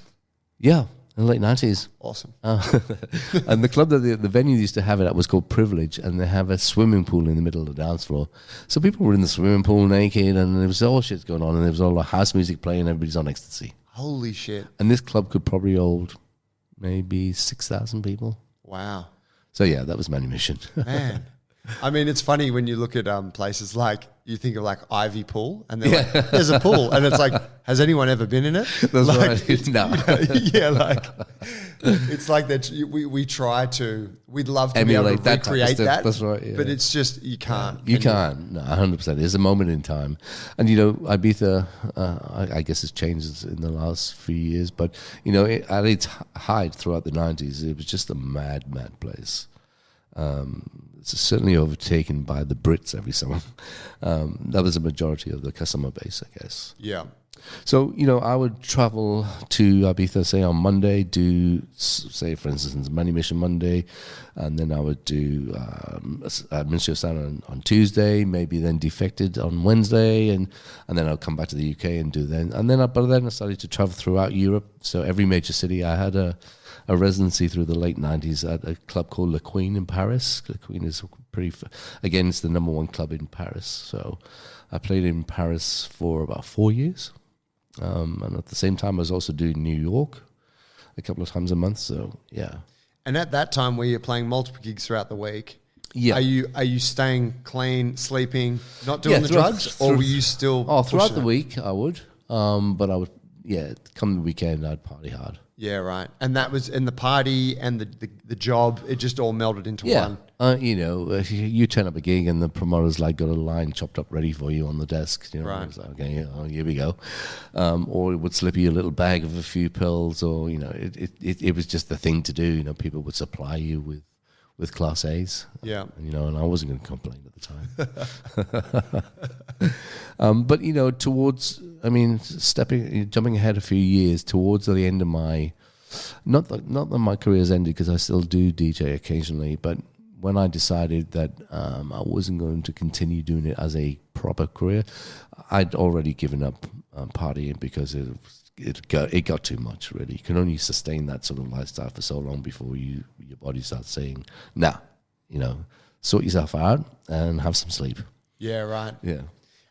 Yeah, in the late 90s. Awesome. And the club that the venue used to have it at was called Privilege, and they have a swimming pool in the middle of the dance floor. So people were in the swimming pool naked, and there was all shit going on, and there was all the house music playing. Everybody's on ecstasy. Holy shit! And this club could probably hold maybe 6,000 people. Wow. So yeah, that was Manumission. Man. I mean, it's funny when you look at places like, you think of like Ivy Pool, and they're like, there's a pool, and it's like, has anyone ever been in it? That's like, right. No. Yeah, like, it's like that we'd love to emulate be able to recreate that. That's right. Yeah. But it's just, you can't. You can't. No, 100%. There's a moment in time. And, Ibiza, I guess it's changed in the last few years, but, at its height throughout the 90s, it was just a mad, mad place. It's certainly overtaken by the Brits every summer. That was the majority of the customer base, I guess. Yeah. So, I would travel to Ibiza, say, on Monday, say, for instance, Money Mission Monday, and then I would do Ministry of Sound on Tuesday, maybe then Defected on Wednesday, and then I'll come back to the UK and do then. And then, but then I started to travel throughout Europe. So every major city, I had a residency through the late 90s at a club called Le Queen in Paris. Le Queen is again, it's the number one club in Paris. So I played in Paris for about 4 years. And at the same time, I was also doing New York a couple of times a month. So, yeah. And at that time, where you're playing multiple gigs throughout the week, yeah, are you staying clean, sleeping, not doing the drugs, or were you still? Oh, throughout the week, I would. But I would, come the weekend, I'd party hard. Yeah, right. And that was in the party and the job, it just all melded into one. You turn up a gig and the promoter's got a line chopped up ready for you on the desk. Right. It's like, okay, here we go. Or it would slip you a little bag of a few pills, or, it was just the thing to do. People would supply you with Class A's. Yeah. And I wasn't going to complain at the time. But, jumping ahead a few years towards the end of not that my career's ended, because I still do DJ occasionally, but when I decided that I wasn't going to continue doing it as a proper career, I'd already given up partying, because it got too much, really. You can only sustain that sort of lifestyle for so long before your body starts saying, nah, sort yourself out and have some sleep. Yeah, right. Yeah.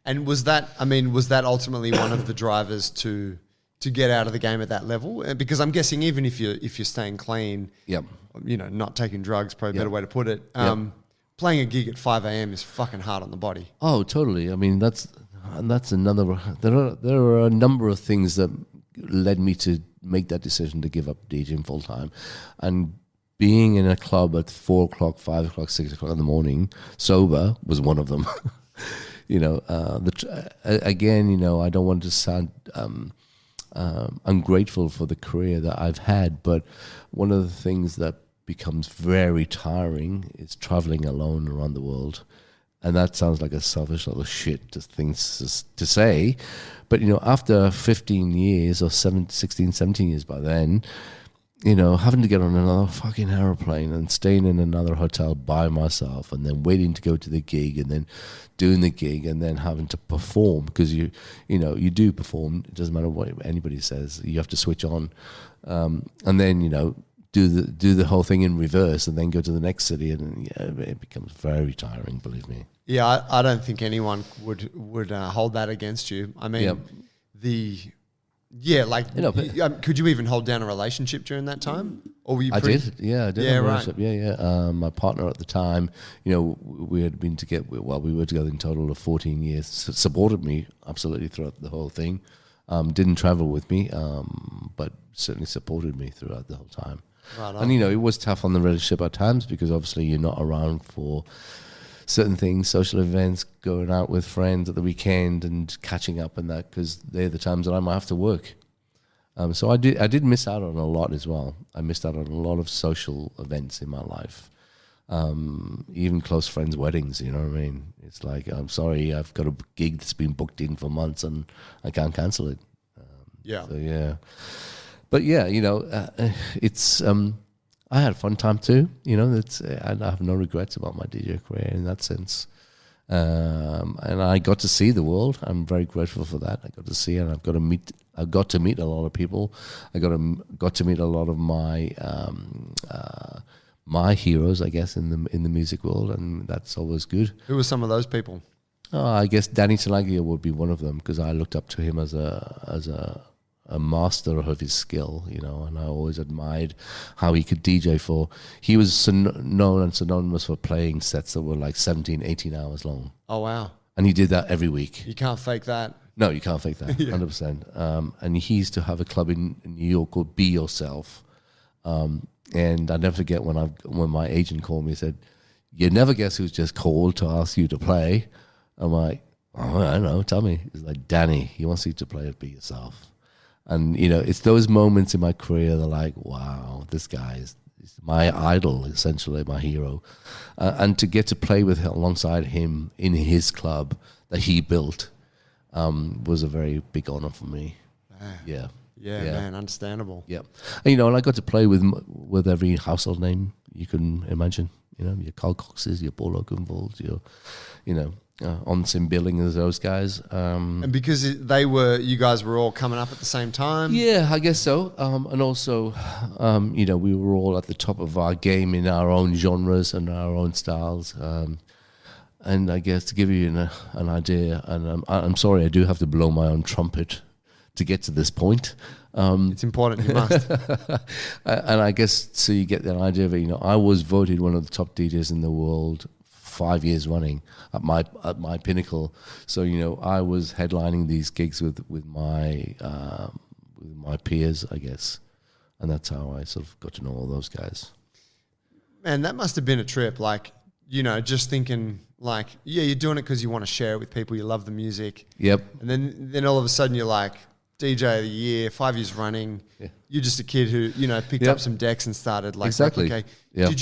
And was that ultimately one of the drivers to get out of the game at that level? Because I'm guessing even if you're staying clean, yep, not taking drugs, probably a better way to put it. Playing a gig at 5 a.m. is fucking hard on the body. Oh, totally. I mean, that's another. There are a number of things that led me to make that decision to give up DJing full time, and being in a club at 4 o'clock, 5 o'clock, 6 o'clock in the morning, sober, was one of them. Again, I don't want to sound ungrateful for the career that I've had, but one of the things that becomes very tiring is traveling alone around the world. And that sounds like a selfish little shit to say. But, after 15 years or 16, 17 years by then, having to get on another fucking aeroplane and staying in another hotel by myself, and then waiting to go to the gig, and then doing the gig, and then having to perform, because you do perform. It doesn't matter what anybody says. You have to switch on, and then do the whole thing in reverse, and then go to the next city, and it becomes very tiring. Believe me. Yeah, I don't think anyone would hold that against you. I mean, could you even hold down a relationship during that time? Or were you? I did. Yeah, I did. Yeah, right. Yeah. My partner at the time, we had been together. Well, we were together in total of 14 years. Supported me absolutely throughout the whole thing. Didn't travel with me, but certainly supported me throughout the whole time. Right on. And it was tough on the relationship at times, because obviously you're not around for certain things, social events, going out with friends at the weekend and catching up and that, because they're the times that I might have to work. So I did miss out on a lot as well. I missed out on a lot of social events in my life, even close friends' weddings. You know what I mean? It's like, I'm sorry, I've got a gig that's been booked in for months and I can't cancel it. So yeah, but yeah, it's. I had a fun time too. I have no regrets about my DJ career in that sense. And I got to see the world. I'm very grateful for that. I got to see it. I got to meet a lot of people. I got to meet a lot of my my heroes, I guess, in the music world, and that's always good. Who were some of those people? I guess Danny Talagia would be one of them, because I looked up to him as a master of his skill, and I always admired how he could DJ for. He was known and synonymous for playing sets that were like 17, 18 hours long. Oh, wow. And he did that every week. You can't fake that. No, you can't fake that, 100%. And he used to have a club in New York called Be Yourself. And I never forget when my agent called me and said, "You never guess who's just called to ask you to play." I'm like, "Oh, I don't know, tell me." He's like, "Danny, he wants you to play at Be Yourself." And, it's those moments in my career that are like, wow, this guy is my idol, essentially, my hero. And to get to play alongside him in his club that he built, was a very big honor for me. Yeah. Yeah, man, understandable. Yeah. And, and I got to play with every household name you can imagine. Your Carl Coxes, your Paul Oakenfolds, your, on-sim billing as those guys. And because you guys were all coming up at the same time? Yeah, I guess so. And also, we were all at the top of our game in our own genres and our own styles. And I guess to give you an idea, and I'm sorry, I do have to blow my own trumpet to get to this point. It's important, you must. And I guess so you get the idea of it. I was voted one of the top DJs in the world 5 years running at my pinnacle. So I was headlining these gigs with my peers, I guess, and that's how I sort of got to know all those guys. Man, that must have been a trip. Like, just thinking like, yeah, you're doing it because you want to share it with people. You love the music. Yep. And then all of a sudden you're like, DJ of the year, 5 years running. Yeah. You're just a kid who, picked up some decks and started like, exactly. Okay. Yep. Did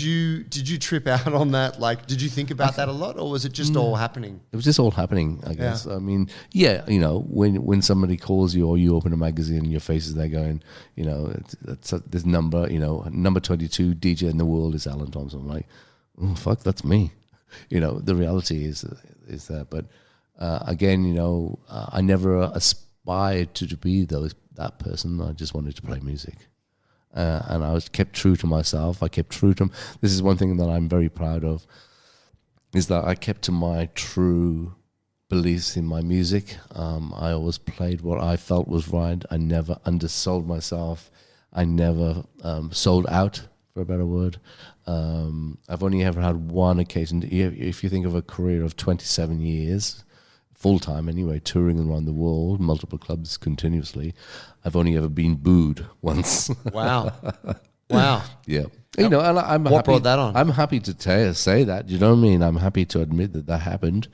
you trip out on that? Like, did you think about that a lot, or was it just all happening? It was just all happening, I guess. Yeah. I mean, when somebody calls you or you open a magazine and your face is there going, this number, number 22 DJ in the world is Alan Thompson. I'm like, oh, fuck, that's me. The reality is that. But again, I never aspired to be that person. I just wanted to play music. And I was kept true to myself. I kept true to... This is one thing that I'm very proud of, is that I kept to my true beliefs in my music. I always played what I felt was right. I never undersold myself. I never sold out, for a better word. I've only ever had one occasion. If you think of a career of 27 years... full-time anyway, touring around the world, multiple clubs continuously, I've only ever been booed once. Wow. Yeah. And I'm what happy, brought that on? I'm happy to say that, you know what I mean? I'm happy to admit that happened.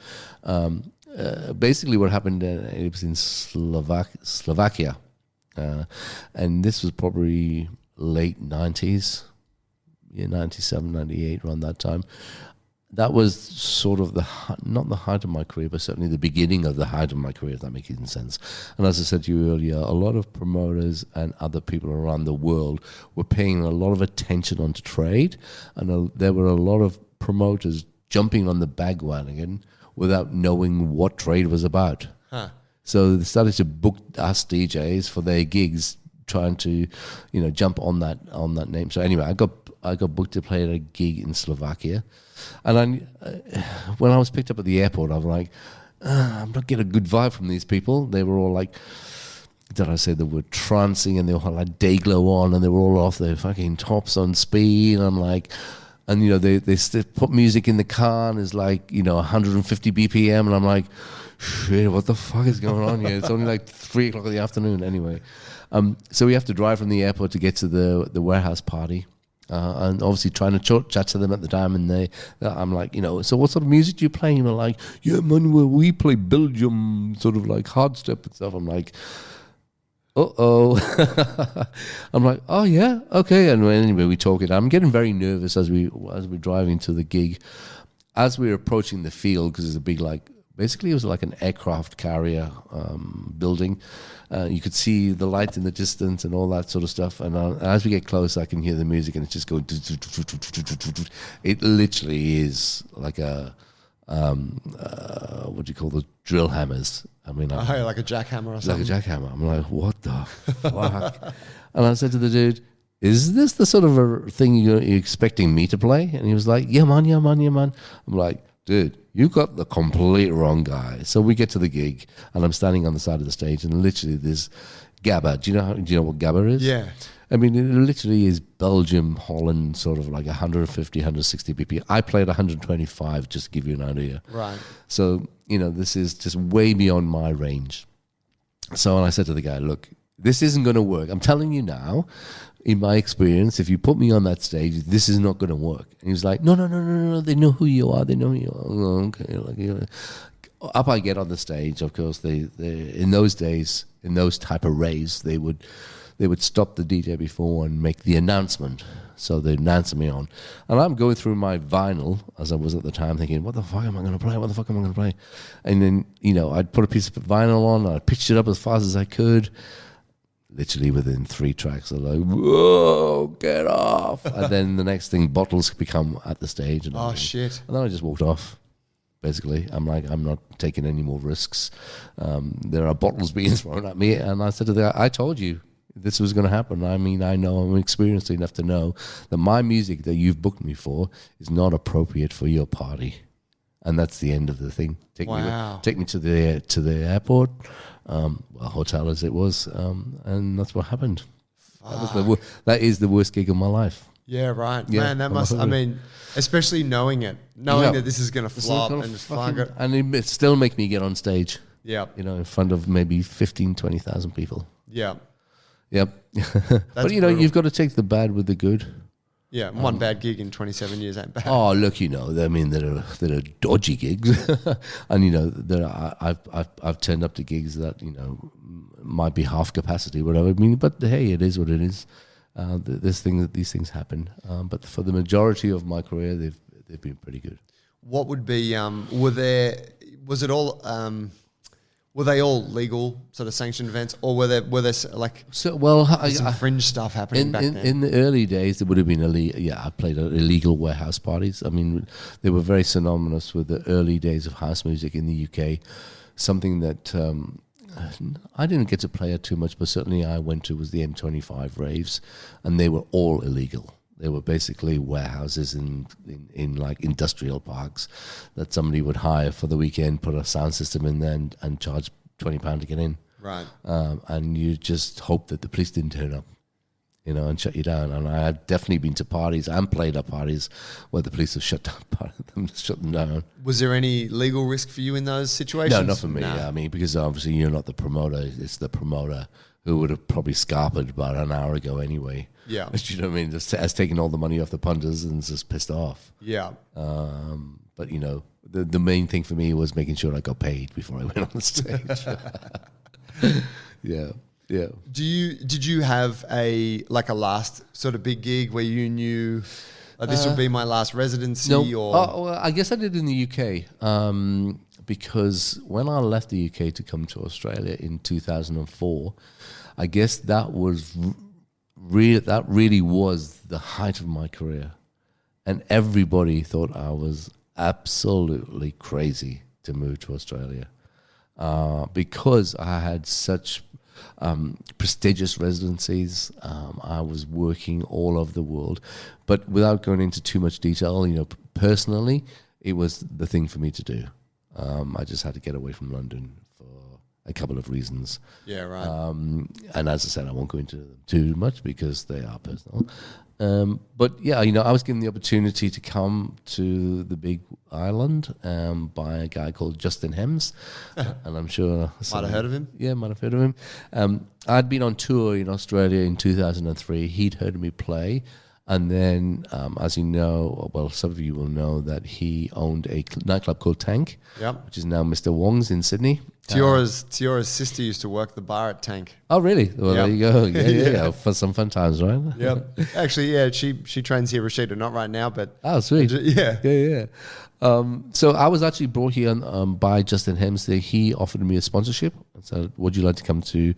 Basically what happened, it was in Slovakia. And this was probably late 90s, 97, 98, around that time. That was sort of not the height of my career, but certainly the beginning of the height of my career, if that makes any sense. And as I said to you earlier, a lot of promoters and other people around the world were paying a lot of attention onto trade, and there were a lot of promoters jumping on the bandwagon without knowing what trade was about. Huh. So they started to book us DJs for their gigs, trying to, jump on that name. So anyway, I got booked to play at a gig in Slovakia. And when I was picked up at the airport, I was like, I'm not getting a good vibe from these people. They were all like, did I say the word trancing, and they all had like day glow on, and they were all off their fucking tops on speed. And I'm like, and they put music in the car, and it's like 150 BPM, and I'm like, shit, what the fuck is going on here? It's only like 3 o'clock in the afternoon anyway. So we have to drive from the airport to get to the warehouse party. And obviously trying to chat to them at the time, and I'm like, so what sort of music do you play? And they're like, yeah, man, we play Belgium, sort of like hard step and stuff. I'm like, uh-oh. I'm like, oh yeah, okay. And anyway, we talk it. I'm getting very nervous as we're driving to the gig. As we're approaching the field, because it's a big, basically it was like an aircraft carrier building. You could see the light in the distance and all that sort of stuff. And as we get close, I can hear the music, and it's just going. It literally is like a what do you call the drill hammers? I mean, like a jackhammer or something. Like a jackhammer. I'm like, what the fuck? And I said to the dude, is this the sort of a thing you're expecting me to play? And he was like, yeah, man. I'm like, dude, you got the complete wrong guy. So we get to the gig, and I'm standing on the side of the stage, and literally this gabba. Do you know what gabba is? Yeah. I mean, it literally is Belgium, Holland, sort of like 150, 160 BPM. I played 125, just to give you an idea. Right. So, this is just way beyond my range. So I said to the guy, look, this isn't going to work. I'm telling you now, in my experience, if you put me on that stage, this is not going to work. And he was like, no, they know who you are. Oh, okay. Up I get on the stage. Of course, they in those days, in those type of raves, they would they would stop the DJ before and make the announcement. So they'd announce me on. And I'm going through my vinyl, as I was at the time, thinking, what the fuck am I going to play? What the fuck am I going to play? And then, I'd put a piece of vinyl on, I'd pitch it up as fast as I could. Literally within 3 tracks, I'm like, whoa, get off. And then the next thing, bottles become at the stage. And shit. And then I just walked off. Basically, I'm like, I'm not taking any more risks. There are bottles being thrown at me, and I said to the guy, I told you this was going to happen. I mean, I know I'm experienced enough to know that my music that you've booked me for is not appropriate for your party, and that's the end of the thing. Take me to the airport, hotel as it was, and that's what happened. That is the worst gig of my life. Yeah, right. Yeah, man, that must, I mean, especially knowing that this is going to flop and just flag it. And it still make me get on stage. Yeah. In front of maybe 15, 20,000 people. Yeah. Yep. But, brutal. you've got to take the bad with the good. Yeah, one bad gig in 27 years ain't bad. Oh, look, I mean, there are dodgy gigs. And, I've turned up to gigs that, might be half capacity, whatever. I mean, but hey, it is what it is. These things happen, but for the majority of my career, they've been pretty good. What would be were they all legal sort of sanctioned events, or were there like some fringe stuff happening back then? In the early days, there would have been I played at illegal warehouse parties. I mean, they were very synonymous with the early days of house music in the UK. Something that I didn't get to play it too much, but certainly I went to was the M25 raves, and they were all illegal. They were basically warehouses in like industrial parks that somebody would hire for the weekend, put a sound system in there and charge £20 to get in. Right. And you just hope that the police didn't turn up, and shut you down. And I had definitely been to parties and played at parties where the police have shut them down. Was there any legal risk for you in those situations? No, not for me. I mean, because obviously you're not the promoter. It's the promoter who would have probably scarpered about an hour ago anyway. Yeah. You know what I mean? Just has taken all the money off the punters and just pissed off. Yeah. But, the main thing for me was making sure I got paid before I went on the stage. Yeah. Yeah. Did you have a last sort of big gig where you knew this will be my last residency? No. Or Well, I guess I did in the UK because when I left the UK to come to Australia in 2004, I guess that was really was the height of my career, and everybody thought I was absolutely crazy to move to Australia because I had such prestigious residencies. I was working all over the world, but without going into too much detail, personally, it was the thing for me to do. I just had to get away from London for a couple of reasons. Yeah, right. And as I said, I won't go into them too much because they are personal. But yeah, I was given the opportunity to come to the big island by a guy called Justin Hems, and I'm sure might have heard of him. Yeah, might have heard of him. I'd been on tour in Australia in 2003. He'd heard me play, and then, as you know, well, some of you will know that he owned a nightclub called Tank, which is now Mr. Wong's in Sydney. Tiora's sister used to work the bar at Tank. Oh, really? Well, there you go. Yeah. For some fun times, right? Yep. Actually, yeah, she trains here, Rashida. Not right now, but... Oh, sweet. Yeah. So I was actually brought here by Justin Hems. He offered me a sponsorship. So would you like to come to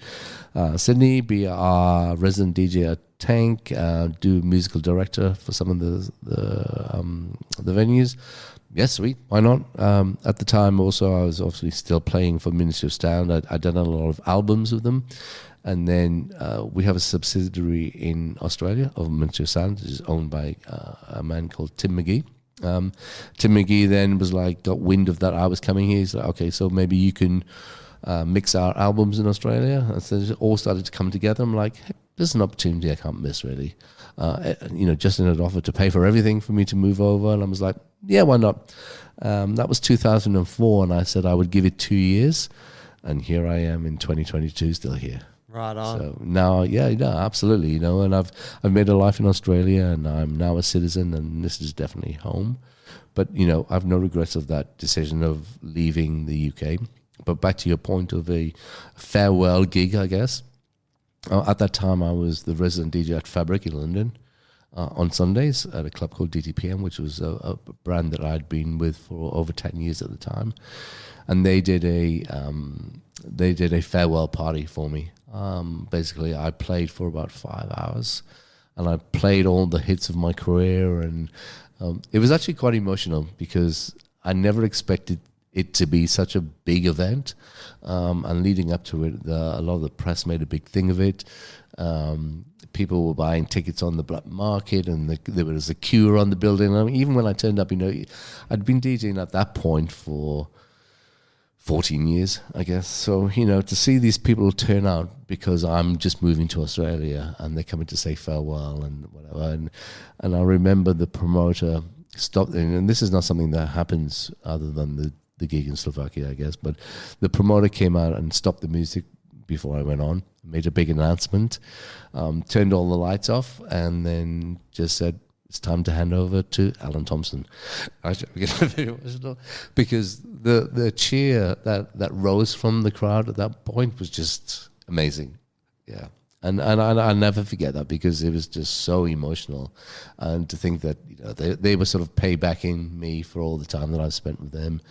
Sydney, be our resident DJ at Tank, do musical director for some of the venues? Yes, sweet. Why not? At the time, also, I was obviously still playing for Ministry of Sound. I'd done a lot of albums with them. And then we have a subsidiary in Australia of Ministry of Sound, which is owned by a man called Tim McGee. Tim McGee then was like, got wind of that I was coming here. He's like, okay, so maybe you can mix our albums in Australia. And so it all started to come together. I'm like, hey, this is an opportunity I can't miss, really. Justin had offered to pay for everything for me to move over, and I was like, yeah, why not? That was 2004, and I said I would give it 2 years, and here I am in 2022, still here. Right on. So now, absolutely, and I've made a life in Australia, and I'm now a citizen, and this is definitely home. But I've no regrets of that decision of leaving the UK. But back to your point of a farewell gig, I guess. At that time, I was the resident DJ at Fabric in London on Sundays at a club called DTPM, which was a brand that I'd been with for over 10 years at the time. And they did a farewell party for me. Basically, I played for about 5 hours, and I played all the hits of my career, and it was actually quite emotional because I never expected it to be such a big event. And leading up to it, a lot of the press made a big thing of it. People were buying tickets on the black market, and there was a queue around the building. I mean, even when I turned up, I'd been DJing at that point for 14 years, I guess. So, to see these people turn out because I'm just moving to Australia and they're coming to say farewell and whatever. And I remember the promoter stopped, and this is not something that happens other than the gig in Slovakia, I guess, but the promoter came out and stopped the music before I went on, made a big announcement, turned all the lights off, and then just said, it's time to hand over to Alan Thompson. I get very emotional because the cheer that rose from the crowd at that point was just amazing. Yeah. And I'll never forget that because it was just so emotional. And to think that they were sort of paybacking me for all the time that I've spent with them.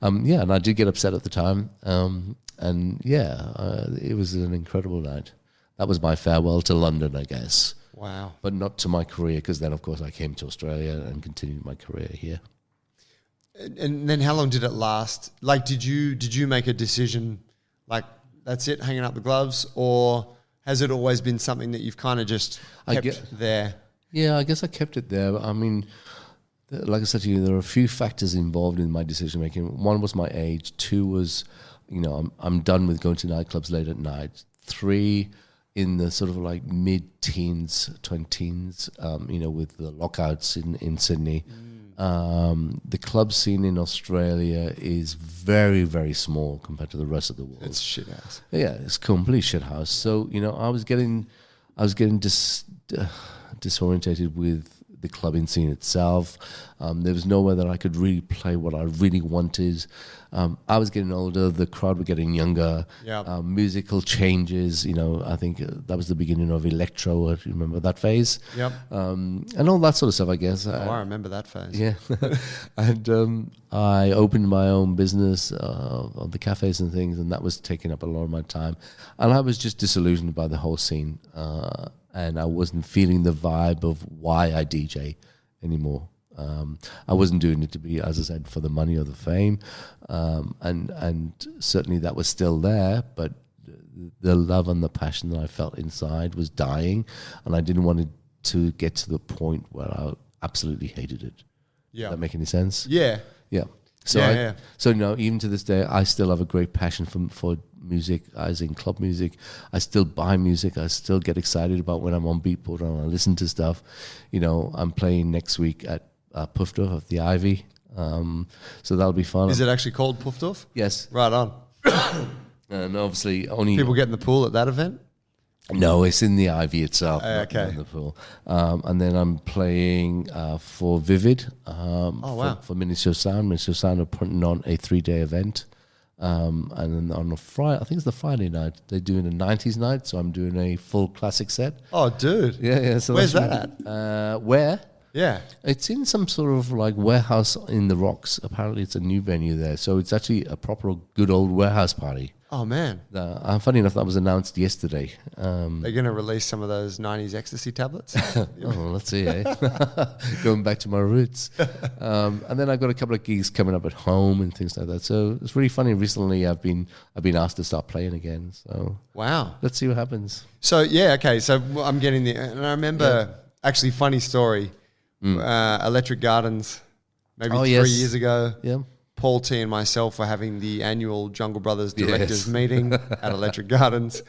And I did get upset at the time. It was an incredible night. That was my farewell to London, I guess. Wow. But not to my career, because then, of course, I came to Australia and continued my career here. And then how long did it last? Like, did you make a decision, like, that's it, hanging up the gloves, or has it always been something that you've kind of just kept there? Yeah, I guess I kept it there. I mean, like I said to you, there are a few factors involved in my decision making. One was my age. Two was, I'm done with going to nightclubs late at night. Three, in the sort of like mid-teens, 20s, with the lockouts in Sydney. The club scene in Australia is very, very small compared to the rest of the world. It's shit house. Yeah, it's complete shit house. So, I was getting disorientated with the clubbing scene itself. There was nowhere that I could really play what I really wanted. I was getting older, the crowd were getting younger. Yeah. Musical changes, I think that was the beginning of electro. Do you remember that phase? Yep. And all that sort of stuff, I guess. I remember that phase. Yeah. And I opened my own business of the cafes and things, and that was taking up a lot of my time. And I was just disillusioned by the whole scene. And I wasn't feeling the vibe of why I DJ anymore. I wasn't doing it to be, as I said, for the money or the fame. And certainly that was still there, but the love and the passion that I felt inside was dying, and I didn't want it to get to the point where I absolutely hated it. Yeah. Does that make any sense? Yeah. Yeah. So even to this day, I still have a great passion for music, as in club music. I still buy music. I still get excited about when I'm on Beatport and I listen to stuff. I'm playing next week at Puffed Off of the Ivy. So that'll be fun. Is it actually called Puffed Off? Yes. Right on. And obviously only... People get in the pool at that event? No, it's in the Ivy itself. Okay. Not in the pool. And then I'm playing for Vivid. Wow. For Ministry of Sound. Ministry of Sound are putting on a 3-day event. And then on a Friday, I think it's the Friday night, they're doing a 90s night, so I'm doing a full classic set. Oh, dude. Yeah. So where's that at? Where? Yeah. It's in some sort of like warehouse in the Rocks. Apparently it's a new venue there. So it's actually a proper good old warehouse party. Oh, man. Funny enough, that was announced yesterday. They're going to release some of those 90s ecstasy tablets? Let's see, eh? Going back to my roots. And then I've got a couple of gigs coming up at home and things like that. So it's really funny. Recently, I've been asked to start playing again. So wow. Let's see what happens. So, yeah, okay. So I'm getting there. And I remember, actually, funny story, Electric Gardens, maybe 3 years ago. Yeah. Paul T and myself were having the annual Jungle Brothers directors meeting at Electric Gardens,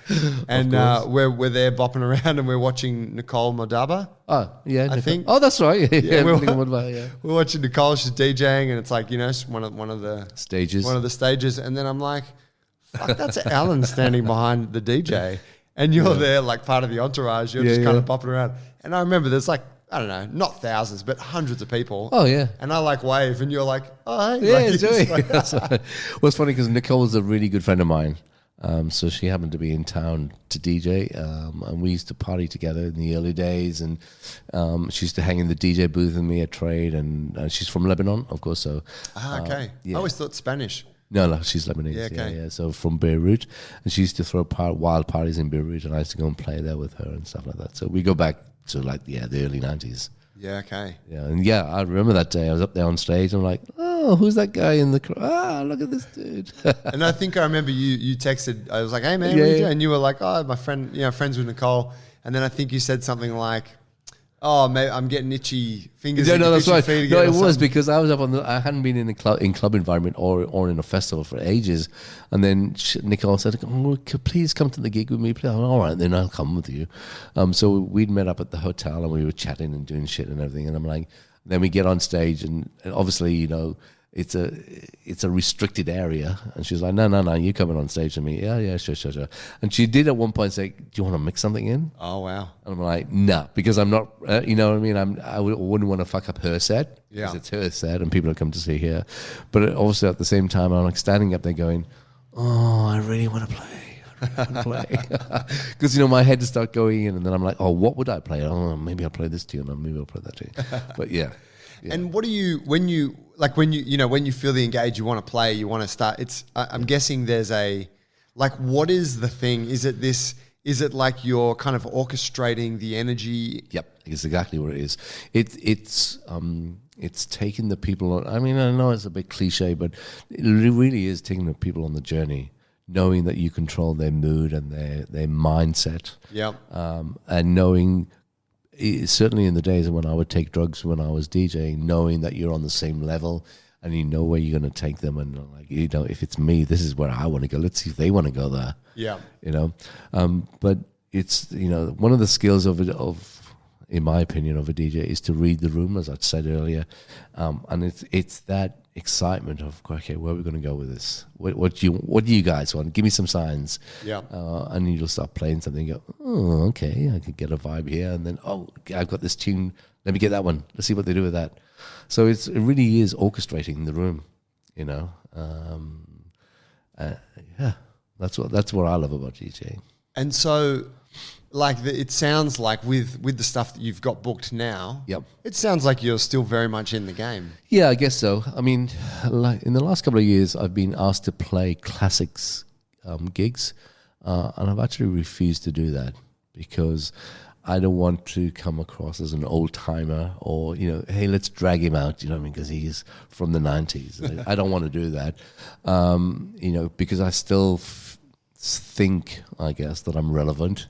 and we're there bopping around, and we're watching Nicole Modaba. Oh yeah, I think. Oh, that's right. Yeah, we're watching Nicole. She's DJing, and it's like one of the stages, and then I'm like, "Fuck, that's Alan standing behind the DJ, and you're there like part of the entourage. You're just kind of bopping around." And I remember there's like, I don't know, not thousands, but hundreds of people. Oh, yeah. And I like wave, and you're like, oh, hey. Yeah, it's doing. Well, it's funny because Nicole is a really good friend of mine. So she happened to be in town to DJ, and we used to party together in the early days. And she used to hang in the DJ booth with me at Trade, and she's from Lebanon, of course. So okay. yeah. I always thought Spanish. No, she's Lebanese. Yeah, okay. Yeah. So from Beirut, and she used to throw wild parties in Beirut, and I used to go and play there with her and stuff like that. So we go back to the early 90s. Yeah, okay. Yeah, and I remember that day. I was up there on stage. I'm like, oh, who's that guy in the crowd? Ah, look at this dude. And I think I remember you texted. I was like, hey man, what are you doing? And you were like, oh, my friend, friends with Nicole. And then I think you said something like, oh, maybe I'm getting itchy fingers. No, that's right. Feet No, again it was because I was up I hadn't been in a club environment or in a festival for ages. And then Nicole said, oh, please come to the gig with me. Please. All right, then I'll come with you. So we'd met up at the hotel and we were chatting and doing shit and everything. And I'm like, then we get on stage and obviously, it's a restricted area. And she's like, no, you're coming on stage with me. Yeah, sure. And she did at one point say, do you want to mix something in? Oh, wow. And I'm like, no, because I'm not, you know what I mean? I wouldn't want to fuck up her set. Yeah. Because it's her set and people have come to see her. But also at the same time, I'm like standing up there going, oh, I really want to play. Because, my head to start going in and then I'm like, oh, what would I play? Oh, maybe I'll play this tune or maybe I'll play that tune. But yeah. And what do you, when you feel the engage, you want to play, you want to start, I'm guessing there's what is the thing? Is it like you're kind of orchestrating the energy? Yep, it's exactly what it is. It's taking the people on, I mean, I know it's a bit cliche, but it really is taking the people on the journey, knowing that you control their mood and their mindset. Yep. And knowing, certainly in the days when I would take drugs when I was DJing, knowing that you're on the same level and you know where you're going to take them, and if it's me, this is where I want to go. Let's see if they want to go there. Yeah. But it's one of the skills of, in my opinion, of a DJ is to read the room, as I said earlier, and it's that excitement of, okay, where are we going to go with this? What do you guys want? Give me some signs. Yeah. And you'll start playing something and go, oh, okay, I could get a vibe here. And then, oh, I've got this tune. Let me get that one. Let's see what they do with that. So it really is orchestrating the room, yeah, that's what I love about DJing. And so, it sounds like with the stuff that you've got booked now, yep, it sounds like you're still very much in the game. Yeah, I guess so. I mean, in the last couple of years, I've been asked to play classics gigs, and I've actually refused to do that because I don't want to come across as an old timer or, hey, let's drag him out, because he's from the 90s. I don't want to do that, because I still think, I guess, that I'm relevant,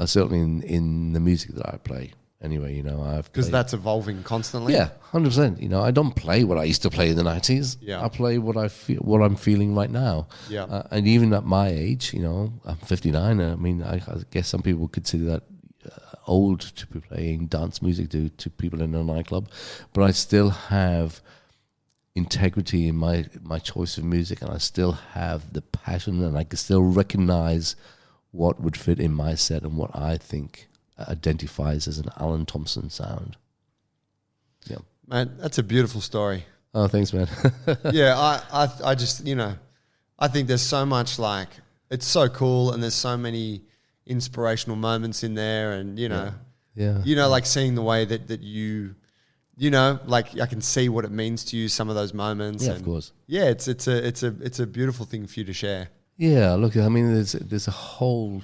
certainly in the music that I play. Anyway, because that's evolving constantly. Yeah, 100%. I don't play what I used to play in the 90s. Yeah. I play what I'm feeling right now. Yeah. And even at my age, I'm 59. I mean, I guess some people consider that old to be playing dance music to people in a nightclub, but I still have integrity in my choice of music, and I still have the passion, and I can still recognize what would fit in my set and what I think identifies as an Alan Thompson sound. Yeah, man, that's a beautiful story. Oh, thanks, man. Yeah, I just I think there's so much, it's so cool, and there's so many inspirational moments in there, and yeah. Seeing the way that you I can see what it means to you, some of those moments. Yeah, and of course. Yeah, it's a beautiful thing for you to share. Yeah, look, I mean, there's a whole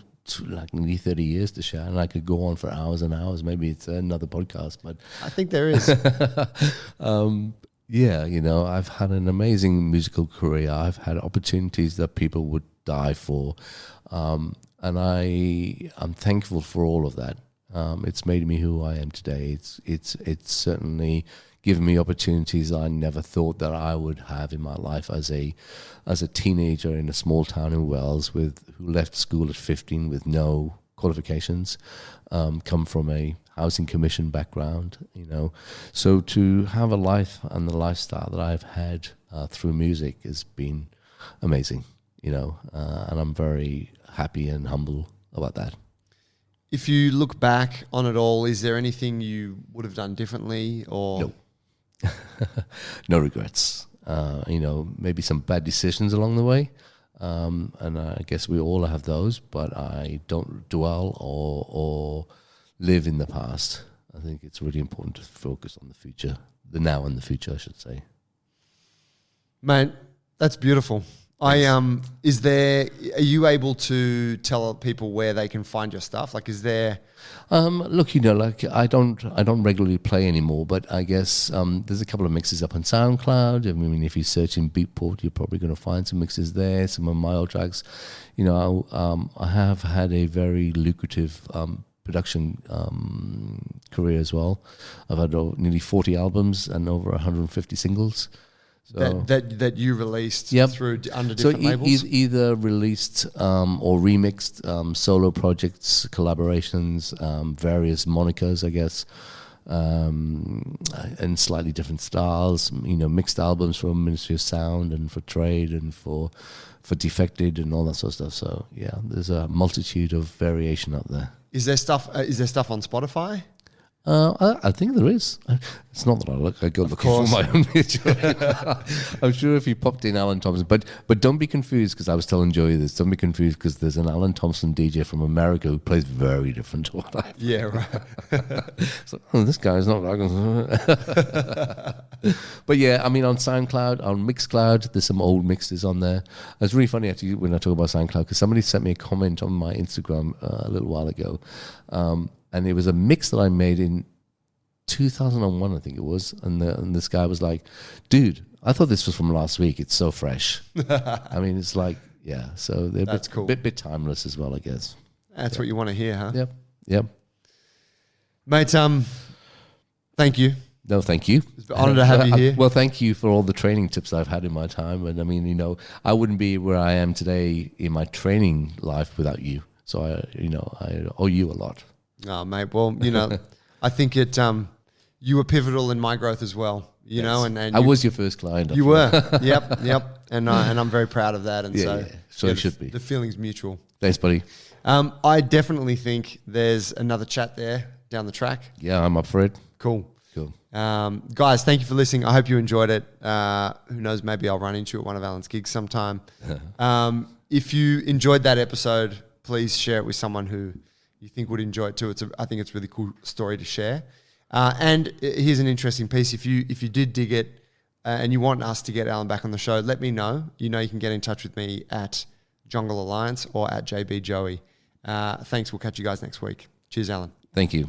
nearly 30 years to share, and I could go on for hours and hours. Maybe it's another podcast, but I think there is. Yeah, I've had an amazing musical career. I've had opportunities that people would die for, and I'm thankful for all of that. It's made me who I am today. It's certainly given me opportunities I never thought that I would have in my life as a teenager in a small town in Wales who left school at 15 with no qualifications, come from a housing commission background, So to have a life and the lifestyle that I've had through music has been amazing, and I'm very happy and humble about that. If you look back on it all, is there anything you would have done differently, or? No. No regrets. Maybe some bad decisions along the way, And I guess we all have those, but I don't dwell or live in the past. I think it's really important to focus on the future, the now and the future, I should say. Mate, that's beautiful. Are you able to tell people where they can find your stuff? Like, is there? Look, like I don't regularly play anymore, but I guess there's a couple of mixes up on SoundCloud. I mean, if you search in Beatport, you're probably going to find some mixes there. Some of my old tracks. I have had a very lucrative production career as well. I've had nearly 40 albums and over 150 singles. So that you released through under different labels? Either released or remixed, solo projects, collaborations, various monikers, I guess, and slightly different styles. Mixed albums for Ministry of Sound and for Trade and for Defected and all that sort of stuff. So yeah, there's a multitude of variation up there. Is there stuff on Spotify? I think there is. It's not that I go looking for my own picture. I'm sure if you popped in Alan Thompson, but don't be confused, because I was telling Joey this. Don't be confused, because there's an Alan Thompson DJ from America who plays very different to what I do. Yeah, right. So, this guy's not like. But yeah, I mean, on SoundCloud, on Mixcloud, there's some old mixes on there. It's really funny actually when I talk about SoundCloud, because somebody sent me a comment on my Instagram a little while ago. And it was a mix that I made in 2001, I think it was. And this guy was like, dude, I thought this was from last week. It's so fresh. I mean, it's like, yeah. So they're That's cool. Bit timeless as well, I guess. That's what you want to hear, huh? Yep. Mate, thank you. No, thank you. It's an honor to have you here. Well, thank you for all the training tips I've had in my time. And I mean, I wouldn't be where I am today in my training life without you. So I owe you a lot. Oh, mate. Well, I think you were pivotal in my growth as well. You know, and I was your first client. You were. Yep. And I'm very proud of that. And it should be. The feeling's mutual. Thanks, buddy. I definitely think there's another chat there down the track. Yeah, I'm up for it. Cool. Guys, thank you for listening. I hope you enjoyed it. Who knows? Maybe I'll run into it at one of Alan's gigs sometime. If you enjoyed that episode, please share it with someone who you think would enjoy it too. I think it's a really cool story to share. And here's an interesting piece. If you did dig it and you want us to get Alan back on the show, let me know. You can get in touch with me at Jungle Alliance or at JB Joey. Thanks. We'll catch you guys next week. Cheers, Alan. Thank you.